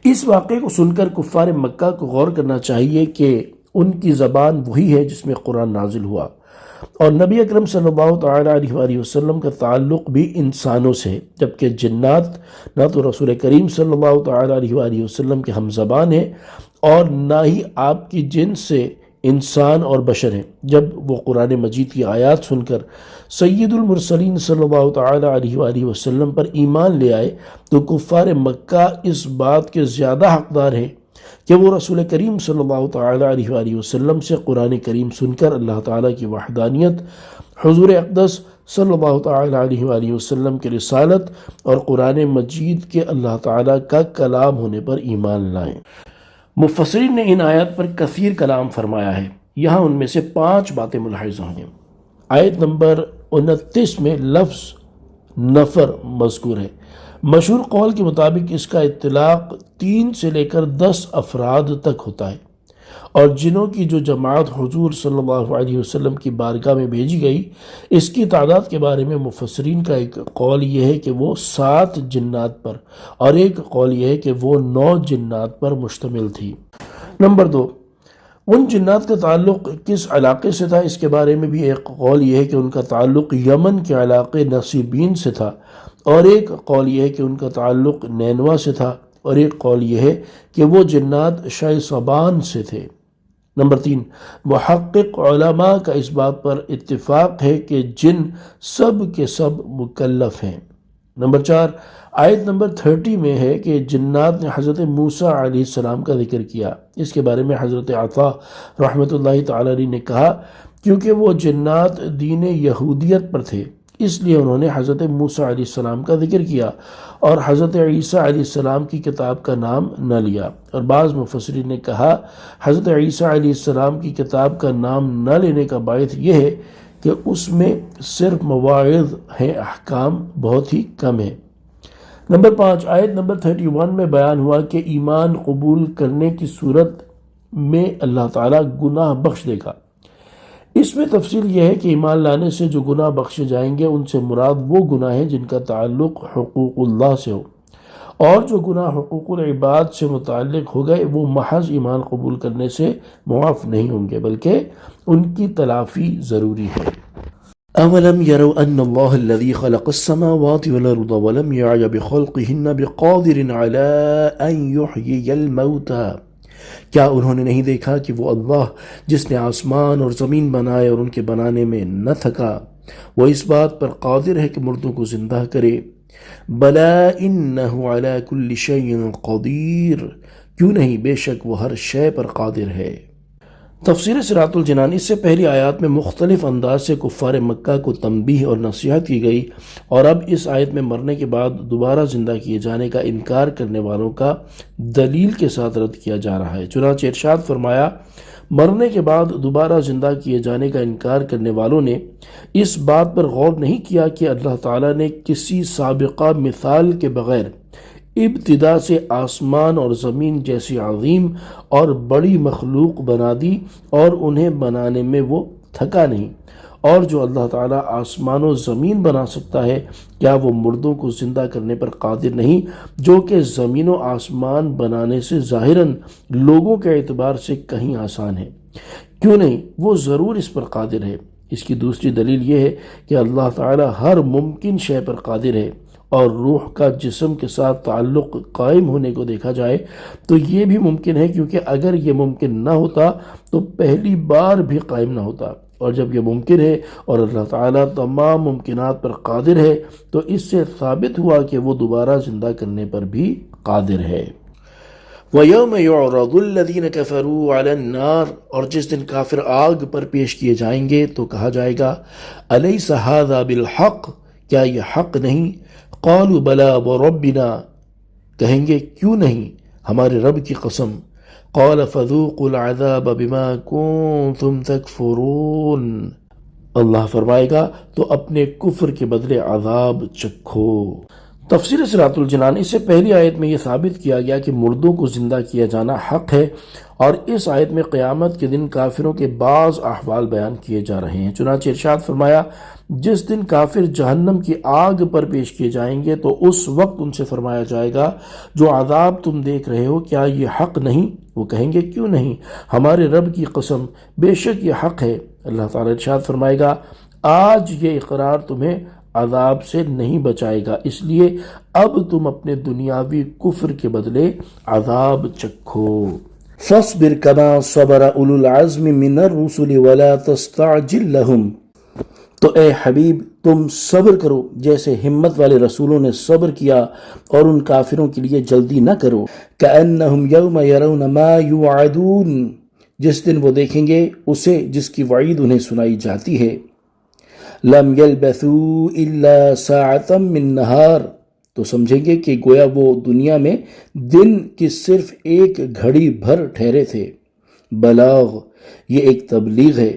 اس واقعے کو سن کر کفار مکہ کو غور کرنا چاہیے کہ ان کی زبان وہی ہے جس میں قرآن نازل ہوا، اور نبی اکرم صلی اللہ تعالی علیہ وآلہ وسلم کا تعلق بھی انسانوں سے ہے، جبکہ جنات نہ تو رسول کریم صلی اللہ تعالی علیہ وآلہ وسلم کے ہم زبان ہیں اور نہ ہی آپ کی جنس سے انسان اور بشر ہیں۔ جب وہ قرآن مجید کی آیات سن کر سید المرسلین صلی اللہ تعالی علیہ وآلہ وسلم پر ایمان لے آئے تو کفار مکہ اس بات کے زیادہ حقدار ہیں کہ وہ رسول کریم صلی اللہ تعالی علیہ وآلہ وسلم سے قرآن کریم سن کر اللہ تعالیٰ کی وحدانیت، حضور اقدس صلی اللہ تعالی علیہ وآلہ وسلم کی رسالت اور قرآن مجید کے اللہ تعالیٰ کا کلام ہونے پر ایمان لائیں۔ مفسرین نے ان آیات پر کثیر کلام فرمایا ہے، یہاں ان میں سے 5 باتیں ملاحظ ہیں۔ آیت نمبر 29 میں لفظ نفر مذکور ہے۔ مشہور قول کے مطابق اس کا اطلاق 3 سے لے کر 10 افراد تک ہوتا ہے، اور جنوں کی جو جماعت حضور صلی اللہ علیہ وسلم کی بارگاہ میں بھیجی گئی، اس کی تعداد کے بارے میں مفسرین کا ایک قول یہ ہے کہ وہ 7 جنات پر اور ایک قول یہ ہے کہ وہ 9 جنات پر مشتمل تھی۔ نمبر 2، ان جنات کا تعلق کس علاقے سے تھا، اس کے بارے میں بھی ایک قول یہ ہے کہ ان کا تعلق یمن کے علاقے نصیبین سے تھا، اور ایک قول یہ ہے کہ ان کا تعلق نینوا سے تھا، اور ایک قول یہ ہے کہ وہ جنات شیصبان سے تھے۔ نمبر 3، محقق علماء کا اس بات پر اتفاق ہے کہ جن سب کے سب مکلف ہیں۔ نمبر 4، آیت نمبر 30 میں ہے کہ جنات نے حضرت موسیٰ علیہ السلام کا ذکر کیا۔ اس کے بارے میں حضرت عطا رحمۃ اللہ تعالی علیہ نے کہا کیونکہ وہ جنات دین یہودیت پر تھے اس لیے انہوں نے حضرت موسیٰ علیہ السلام کا ذکر کیا اور حضرت عیسیٰ علیہ السلام کی کتاب کا نام نہ لیا۔ اور بعض مفسرین نے کہا حضرت عیسیٰ علیہ السلام کی کتاب کا نام نہ لینے کا باعث یہ ہے کہ اس میں صرف مواعظ ہیں، احکام بہت ہی کم ہیں۔ نمبر 5، آیت نمبر 31 میں بیان ہوا کہ ایمان قبول کرنے کی صورت میں اللہ تعالیٰ گناہ بخش دے گا۔ اس میں تفصیل یہ ہے کہ ایمان لانے سے جو گناہ بخشے جائیں گے ان سے مراد وہ گناہ ہیں جن کا تعلق حقوق اللہ سے ہو، اور جو گناہ حقوق العباد سے متعلق ہو گئے وہ محض ایمان قبول کرنے سے معاف نہیں ہوں گے بلکہ ان کی تلافی ضروری ہے۔ أولم يروا أن الله الذي خلق السماوات والأرض ولم يعي بخلقهن بقادر على أن يحيي الموتى، کیا انہوں نے نہیں دیکھا کہ وہ اللہ جس نے آسمان اور زمین بنائے اور ان کے بنانے میں نہ تھکا، وہ اس بات پر قادر ہے کہ مردوں کو زندہ کرے۔ بلا انہ علی کل شیء قدیر، کیوں نہیں، بے شک وہ ہر شے پر قادر ہے۔ تفسیر صراط الجنان، اس سے پہلی آیات میں مختلف انداز سے کفار مکہ کو تنبیہ اور نصیحت کی گئی، اور اب اس آیت میں مرنے کے بعد دوبارہ زندہ کیے جانے کا انکار کرنے والوں کا دلیل کے ساتھ رد کیا جا رہا ہے۔ چنانچہ ارشاد فرمایا، مرنے کے بعد دوبارہ زندہ کیے جانے کا انکار کرنے والوں نے اس بات پر غور نہیں کیا کہ اللہ تعالیٰ نے کسی سابقہ مثال کے بغیر ابتدا سے آسمان اور زمین جیسی عظیم اور بڑی مخلوق بنا دی، اور انہیں بنانے میں وہ تھکا نہیں۔ اور جو اللہ تعالیٰ آسمان و زمین بنا سکتا ہے، کیا وہ مردوں کو زندہ کرنے پر قادر نہیں، جو کہ زمین و آسمان بنانے سے ظاہراً لوگوں کے اعتبار سے کہیں آسان ہے؟ کیوں نہیں، وہ ضرور اس پر قادر ہے۔ اس کی دوسری دلیل یہ ہے کہ اللہ تعالیٰ ہر ممکن شے پر قادر ہے، اور روح کا جسم کے ساتھ تعلق قائم ہونے کو دیکھا جائے تو یہ بھی ممکن ہے، کیونکہ اگر یہ ممکن نہ ہوتا تو پہلی بار بھی قائم نہ ہوتا، اور جب یہ ممکن ہے اور اللہ تعالیٰ تمام ممکنات پر قادر ہے تو اس سے ثابت ہوا کہ وہ دوبارہ زندہ کرنے پر بھی قادر ہے۔ وَيَوْمَ يُعْرَضُ الَّذِينَ كَفَرُوا عَلَى النَّارِ، اور جس دن کافر آگ پر پیش کیے جائیں گے تو کہا جائے گا، أَلَيْسَ هَذَا بِالْحَقِّ، کیا یہ حق نہیں؟ قَالُوا بَلَا وَرَبِّنَا، کہیں گے کیوں نہیں، ہمارے رب کی قسم۔ قَالَ فَذُوقُوا الْعَذَابَ بِمَا كُنْتُمْ تَكْفُرُونَ، اللہ فرمائے گا تو اپنے کفر کے بدلے عذاب چکھو۔ تفسیر صراط الجنان، اس سے پہلی آیت میں یہ ثابت کیا گیا کہ مردوں کو زندہ کیا جانا حق ہے، اور اس آیت میں قیامت کے دن کافروں کے بعض احوال بیان کیے جا رہے ہیں۔ چنانچہ ارشاد فرمایا، جس دن کافر جہنم کی آگ پر پیش کیے جائیں گے تو اس وقت ان سے فرمایا جائے گا، جو عذاب تم دیکھ رہے ہو کیا یہ حق نہیں؟ وہ کہیں گے کیوں نہیں، ہمارے رب کی قسم، بے شک یہ حق ہے۔ اللہ تعالیٰ ارشاد فرمائے گا، آج یہ اقرار تمہیں عذاب سے نہیں بچائے گا، اس لیے اب تم اپنے دنیاوی کفر کے بدلے عذاب چکھو۔ فَاصْبِرْ كَمَا صَبَرَ أُولُو الْعَزْمِ مِنَ الرُّسُلِ وَلَا تَسْتَعْجِلْ لَهُمْ، تو اے حبیب تم صبر کرو جیسے ہمت والے رسولوں نے صبر کیا، اور ان کافروں کے لیے جلدی نہ کرو۔ كَأَنَّهُمْ يَوْمَ يَرَوْنَ مَا يُوعَدُونَ، جس دن وہ دیکھیں گے اسے جس کی وعید انہیں سنائی جاتی ہے۔ لَمْ يَلْبَثُوا إِلَّا سَاعَةً مِّن نَّهَارٍ، تو سمجھیں گے کہ گویا وہ دنیا میں دن کی صرف ایک گھڑی بھر ٹھہرے تھے۔ بلاغ، یہ ایک تبلیغ ہے۔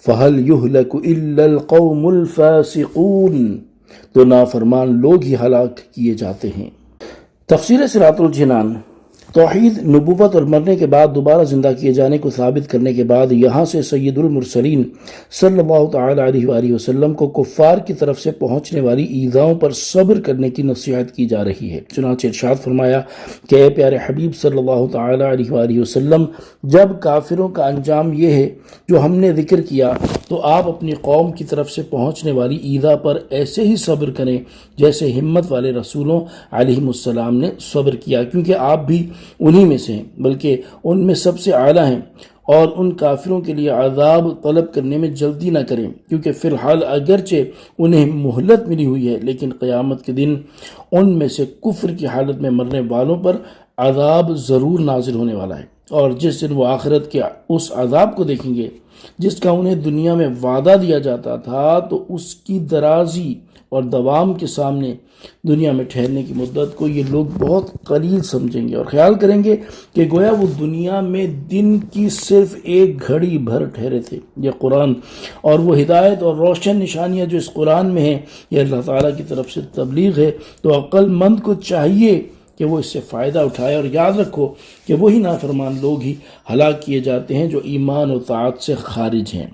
فَهَلْ يُهْلَكُ إِلَّا الْقَوْمُ الْفَاسِقُونَ، تو نافرمان لوگ ہی ہلاک کیے جاتے ہیں۔ تفسیر صراط الجنان، توحید، نبوت اور مرنے کے بعد دوبارہ زندہ کیے جانے کو ثابت کرنے کے بعد یہاں سے سید المرسلین صلی اللہ تعالی علیہ وآلہ وسلم کو کفار کی طرف سے پہنچنے والی ایذاؤں پر صبر کرنے کی نصیحت کی جا رہی ہے۔ چنانچہ ارشاد فرمایا کہ اے پیارے حبیب صلی اللہ تعالی علیہ وآلہ وسلم، جب کافروں کا انجام یہ ہے جو ہم نے ذکر کیا تو آپ اپنی قوم کی طرف سے پہنچنے والی ایذا پر ایسے ہی صبر کریں جیسے ہمت والے رسولوں علیہم السلام نے صبر کیا، کیونکہ آپ بھی انہی میں سے ہیں، بلکہ ان میں سب سے اعلیٰ ہیں۔ اور ان کافروں کے لیے عذاب طلب کرنے میں جلدی نہ کریں، کیونکہ فی الحال اگرچہ انہیں مہلت ملی ہوئی ہے، لیکن قیامت کے دن ان میں سے کفر کی حالت میں مرنے والوں پر عذاب ضرور نازل ہونے والا ہے، اور جس دن وہ آخرت کے اس عذاب کو دیکھیں گے جس کا انہیں دنیا میں وعدہ دیا جاتا تھا تو اس کی درازی اور دوام کے سامنے دنیا میں ٹھہرنے کی مدت کو یہ لوگ بہت قلیل سمجھیں گے اور خیال کریں گے کہ گویا وہ دنیا میں دن کی صرف ایک گھڑی بھر ٹھہرے تھے۔ یہ قرآن اور وہ ہدایت اور روشن نشانیاں جو اس قرآن میں ہیں، یہ اللہ تعالیٰ کی طرف سے تبلیغ ہے، تو عقل مند کو چاہیے کہ وہ اس سے فائدہ اٹھائے، اور یاد رکھو کہ وہی نافرمان لوگ ہی ہلاک کیے جاتے ہیں جو ایمان و طاعت سے خارج ہیں۔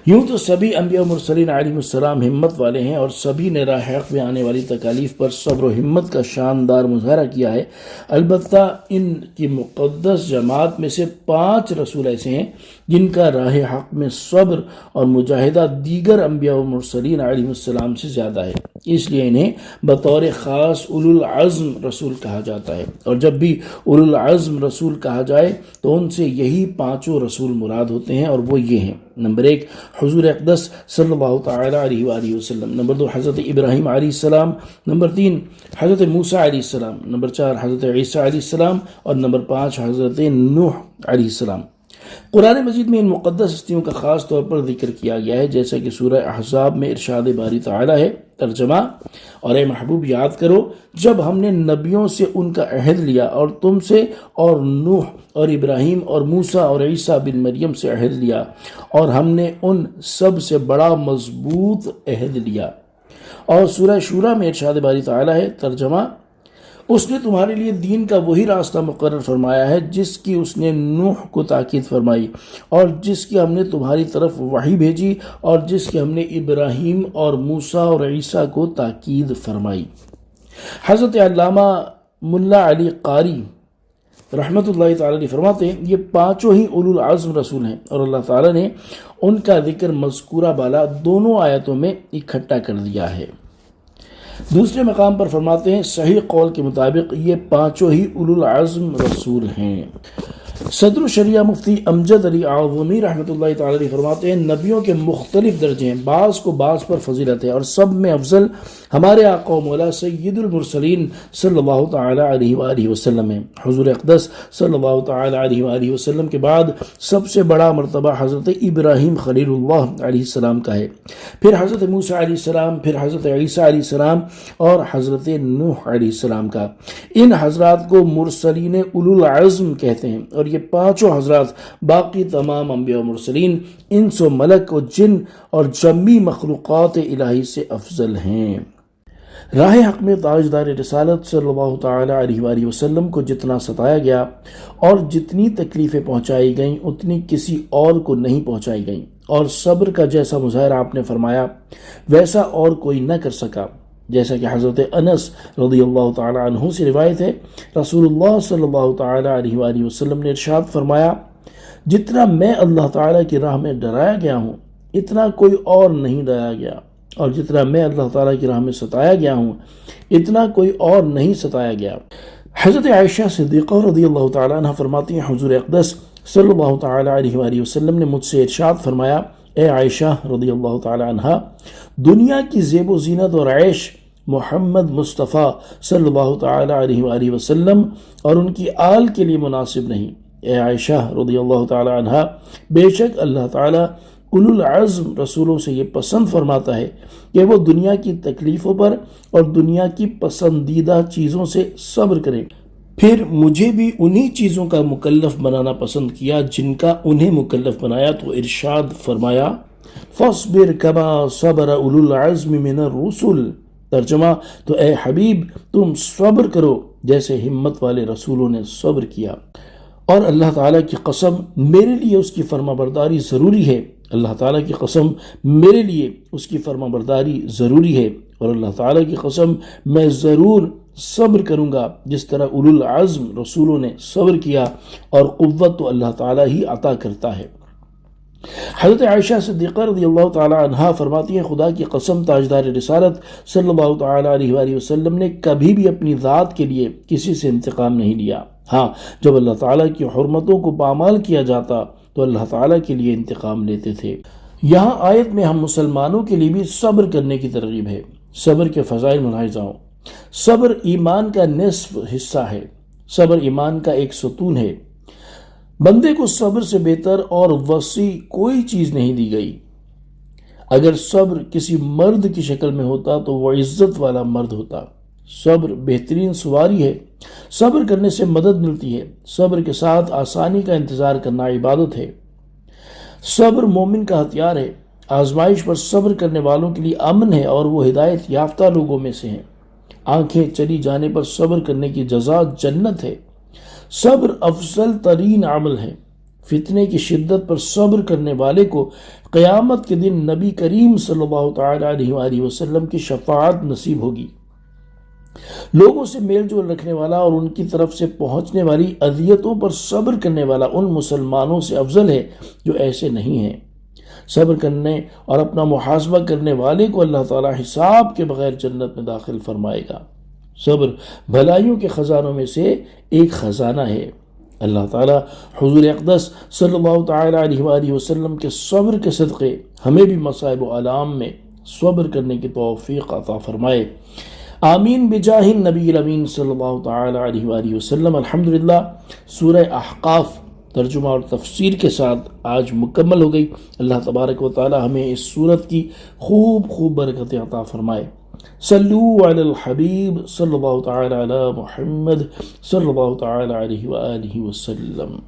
یوں تو سبھی انبیاء و مرسلین علیہ السلام ہمت والے ہیں، اور سبھی نے راہ حق میں آنے والی تکالیف پر صبر و ہمت کا شاندار مظاہرہ کیا ہے۔ البتہ ان کی مقدس جماعت میں سے 5 رسول ایسے ہیں جن کا راہ حق میں صبر اور مجاہدہ دیگر انبیاء و مرسلین علیہ السلام سے زیادہ ہے، اس لیے انہیں بطور خاص اولو العزم رسول کہا جاتا ہے، اور جب بھی اولو العزم رسول کہا جائے تو ان سے یہی 5 رسول مراد ہوتے ہیں، اور وہ یہ ہیں: نمبر 1 حضور اقدس صلی اللہ تعالی علیہ وآلہ وسلم، نمبر 2 حضرت ابراہیم علیہ السلام، نمبر 3 حضرت موسیٰ علیہ السلام، نمبر 4 حضرت عیسیٰ علیہ السلام، اور نمبر 5 حضرت نوح علیہ السلام۔ قرآن مجید میں ان مقدس ہستیوں کا خاص طور پر ذکر کیا گیا ہے، جیسا کہ سورہ احزاب میں ارشاد باری تعالی ہے۔ ترجمہ: اور اے محبوب یاد کرو جب ہم نے نبیوں سے ان کا عہد لیا اور تم سے، اور نوح اور ابراہیم اور موسیٰ اور عیسیٰ بن مریم سے عہد لیا، اور ہم نے ان سب سے بڑا مضبوط عہد لیا۔ اور سورہ شورى میں ارشاد باری تعالی ہے۔ ترجمہ: اس نے تمہارے لیے دین کا وہی راستہ مقرر فرمایا ہے جس کی اس نے نوح کو تاکید فرمائی، اور جس کی ہم نے تمہاری طرف وحی بھیجی، اور جس کی ہم نے ابراہیم اور موسیٰ اور عیسیٰ کو تاکید فرمائی۔ حضرت علامہ ملا علی قاری رحمۃ اللہ تعالی علیہ فرماتے ہیں، یہ 5 ہی اولو العزم رسول ہیں، اور اللہ تعالیٰ نے ان کا ذکر مذکورہ بالا دونوں آیتوں میں اکٹھا کر دیا ہے۔ دوسرے مقام پر فرماتے ہیں، صحیح قول کے مطابق یہ 5 ہی اولو العزم رسول ہیں۔ صدر الشریعہ مفتی امجد علی اعظمی رحمۃ اللہ تعالی علیہ فرماتے ہیں، نبیوں کے مختلف درجے ہیں، بعض کو بعض پر فضیلت ہے، اور سب میں افضل ہمارے آقا و مولا سید المرسلین صلی اللہ تعالی علیہ وآلہ وسلم ہے۔ حضور اقدس صلی اللہ تعالی علیہ وآلہ وسلم کے بعد سب سے بڑا مرتبہ حضرت ابراہیم خلیل اللہ علیہ السلام کا ہے، پھر حضرت موسیٰ علیہ السلام، پھر حضرت عیسیٰ علیہ السلام، اور حضرت نوح علیہ السلام کا۔ ان حضرات کو مرسلین اولو العزم کہتے ہیں، اور یہ 5 حضرات باقی تمام انبیاء و مرسلین، انس و ملک و جن اور جمی مخلوقات الہی سے افضل ہیں۔ راہ حق میں تاجدار رسالت صلی اللہ تعالی علیہ وآلہ وسلم کو جتنا ستایا گیا اور جتنی تکلیفیں پہنچائی گئیں اتنی کسی اور کو نہیں پہنچائی گئیں، اور صبر کا جیسا مظاہرہ آپ نے فرمایا ویسا اور کوئی نہ کر سکا، جیسا کہ حضرت انس رضی اللہ تعالی عنہ سے روایت ہے، رسول اللہ صلی اللہ تعالی علیہ وآلہ وسلم نے ارشاد فرمایا، جتنا میں اللہ تعالی کی راہ میں ڈرایا گیا ہوں اتنا کوئی اور نہیں ڈرایا گیا، اور جتنا میں اللہ تعالیٰ کی راہ میں ستایا گیا ہوں اتنا کوئی اور نہیں ستایا گیا۔ حضرت عائشہ صدیقہ رضی اللہ تعالیٰ عنہ فرماتی ہیں، حضور اقدس صلی اللہ تعالیٰ علیہ وآلہ وسلم نے مجھ سے ارشاد فرمایا، اے عائشہ رضی اللہ تعالیٰ عنہ، دنیا کی زیب و زینت اور عیش محمد مصطفیٰ صلی اللہ تعالیٰ علیہ وآلہ وسلم اور ان کی آل کے لیے مناسب نہیں۔ اے عائشہ رضی اللہ تعالیٰ عنہ، بے شک اللہ تعالیٰ اولو العزم رسولوں سے یہ پسند فرماتا ہے کہ وہ دنیا کی تکلیفوں پر اور دنیا کی پسندیدہ چیزوں سے صبر کریں، پھر مجھے بھی انہی چیزوں کا مکلف بنانا پسند کیا جن کا انہیں مکلف بنایا، تو ارشاد فرمایا فاصبر کما صبر اولو العزم من الرسل۔ ترجمہ، تو اے حبیب تم صبر کرو جیسے ہمت والے رسولوں نے صبر کیا، اور اللہ تعالیٰ کی قسم میرے لیے اس کی فرما برداری ضروری ہے، اللہ تعالیٰ کی قسم میرے لیے اس کی فرما برداری ضروری ہے، اور اللہ تعالیٰ کی قسم میں ضرور صبر کروں گا جس طرح اولو العزم رسولوں نے صبر کیا، اور قوت تو اللہ تعالیٰ ہی عطا کرتا ہے۔ حضرت عائشہ صدیقہ رضی اللہ تعالیٰ عنہا فرماتی ہیں، خدا کی قسم تاجدار رسالت صلی اللہ تعالیٰ علیہ وآلہ وسلم نے کبھی بھی اپنی ذات کے لیے کسی سے انتقام نہیں لیا، ہاں جب اللہ تعالیٰ کی حرمتوں کو پامال کیا جاتا تو اللہ تعالیٰ کے لیے انتقام لیتے تھے۔ یہاں آیت میں ہم مسلمانوں کے لیے بھی صبر کرنے کی ترغیب ہے۔ صبر کے فضائل ملاحظہ ہوں۔ صبر ایمان کا نصف حصہ ہے، صبر ایمان کا ایک ستون ہے۔ بندے کو صبر سے بہتر اور وسیع کوئی چیز نہیں دی گئی۔ اگر صبر کسی مرد کی شکل میں ہوتا تو وہ عزت والا مرد ہوتا۔ صبر بہترین سواری ہے۔ صبر کرنے سے مدد ملتی ہے۔ صبر کے ساتھ آسانی کا انتظار کرنا عبادت ہے۔ صبر مومن کا ہتھیار ہے۔ آزمائش پر صبر کرنے والوں کے لیے امن ہے اور وہ ہدایت یافتہ لوگوں میں سے ہیں۔ آنکھیں چلی جانے پر صبر کرنے کی جزا جنت ہے۔ صبر افضل ترین عمل ہے۔ فتنے کی شدت پر صبر کرنے والے کو قیامت کے دن نبی کریم صلی اللہ تعالی علیہ وآلہ وسلم کی شفاعت نصیب ہوگی۔ لوگوں سے میل جول رکھنے والا اور ان کی طرف سے پہنچنے والی اذیتوں پر صبر کرنے والا ان مسلمانوں سے افضل ہے جو ایسے نہیں ہیں۔ صبر کرنے اور اپنا محاسبہ کرنے والے کو اللہ تعالیٰ حساب کے بغیر جنت میں داخل فرمائے گا۔ صبر بھلائیوں کے خزانوں میں سے ایک خزانہ ہے۔ اللہ تعالیٰ حضور اقدس صلی اللہ تعالی علیہ وآلہ وسلم کے صبر کے صدقے ہمیں بھی مصائب و آلام میں صبر کرنے کی توفیق عطا فرمائے۔ آمین بجاہ النبی الامین صلی اللہ تعالی علیہ وآلہ وسلم۔ الحمدللہ سورہ احقاف ترجمہ اور تفسیر کے ساتھ آج مکمل ہو گئی۔ اللہ تبارک و تعالی ہمیں اس سورت کی خوب برکتیں عطا فرمائے۔ صلو علی الحبیب صلی اللہ تعالی علی محمد صلی اللہ تعالی علیہ وآلہ وسلم۔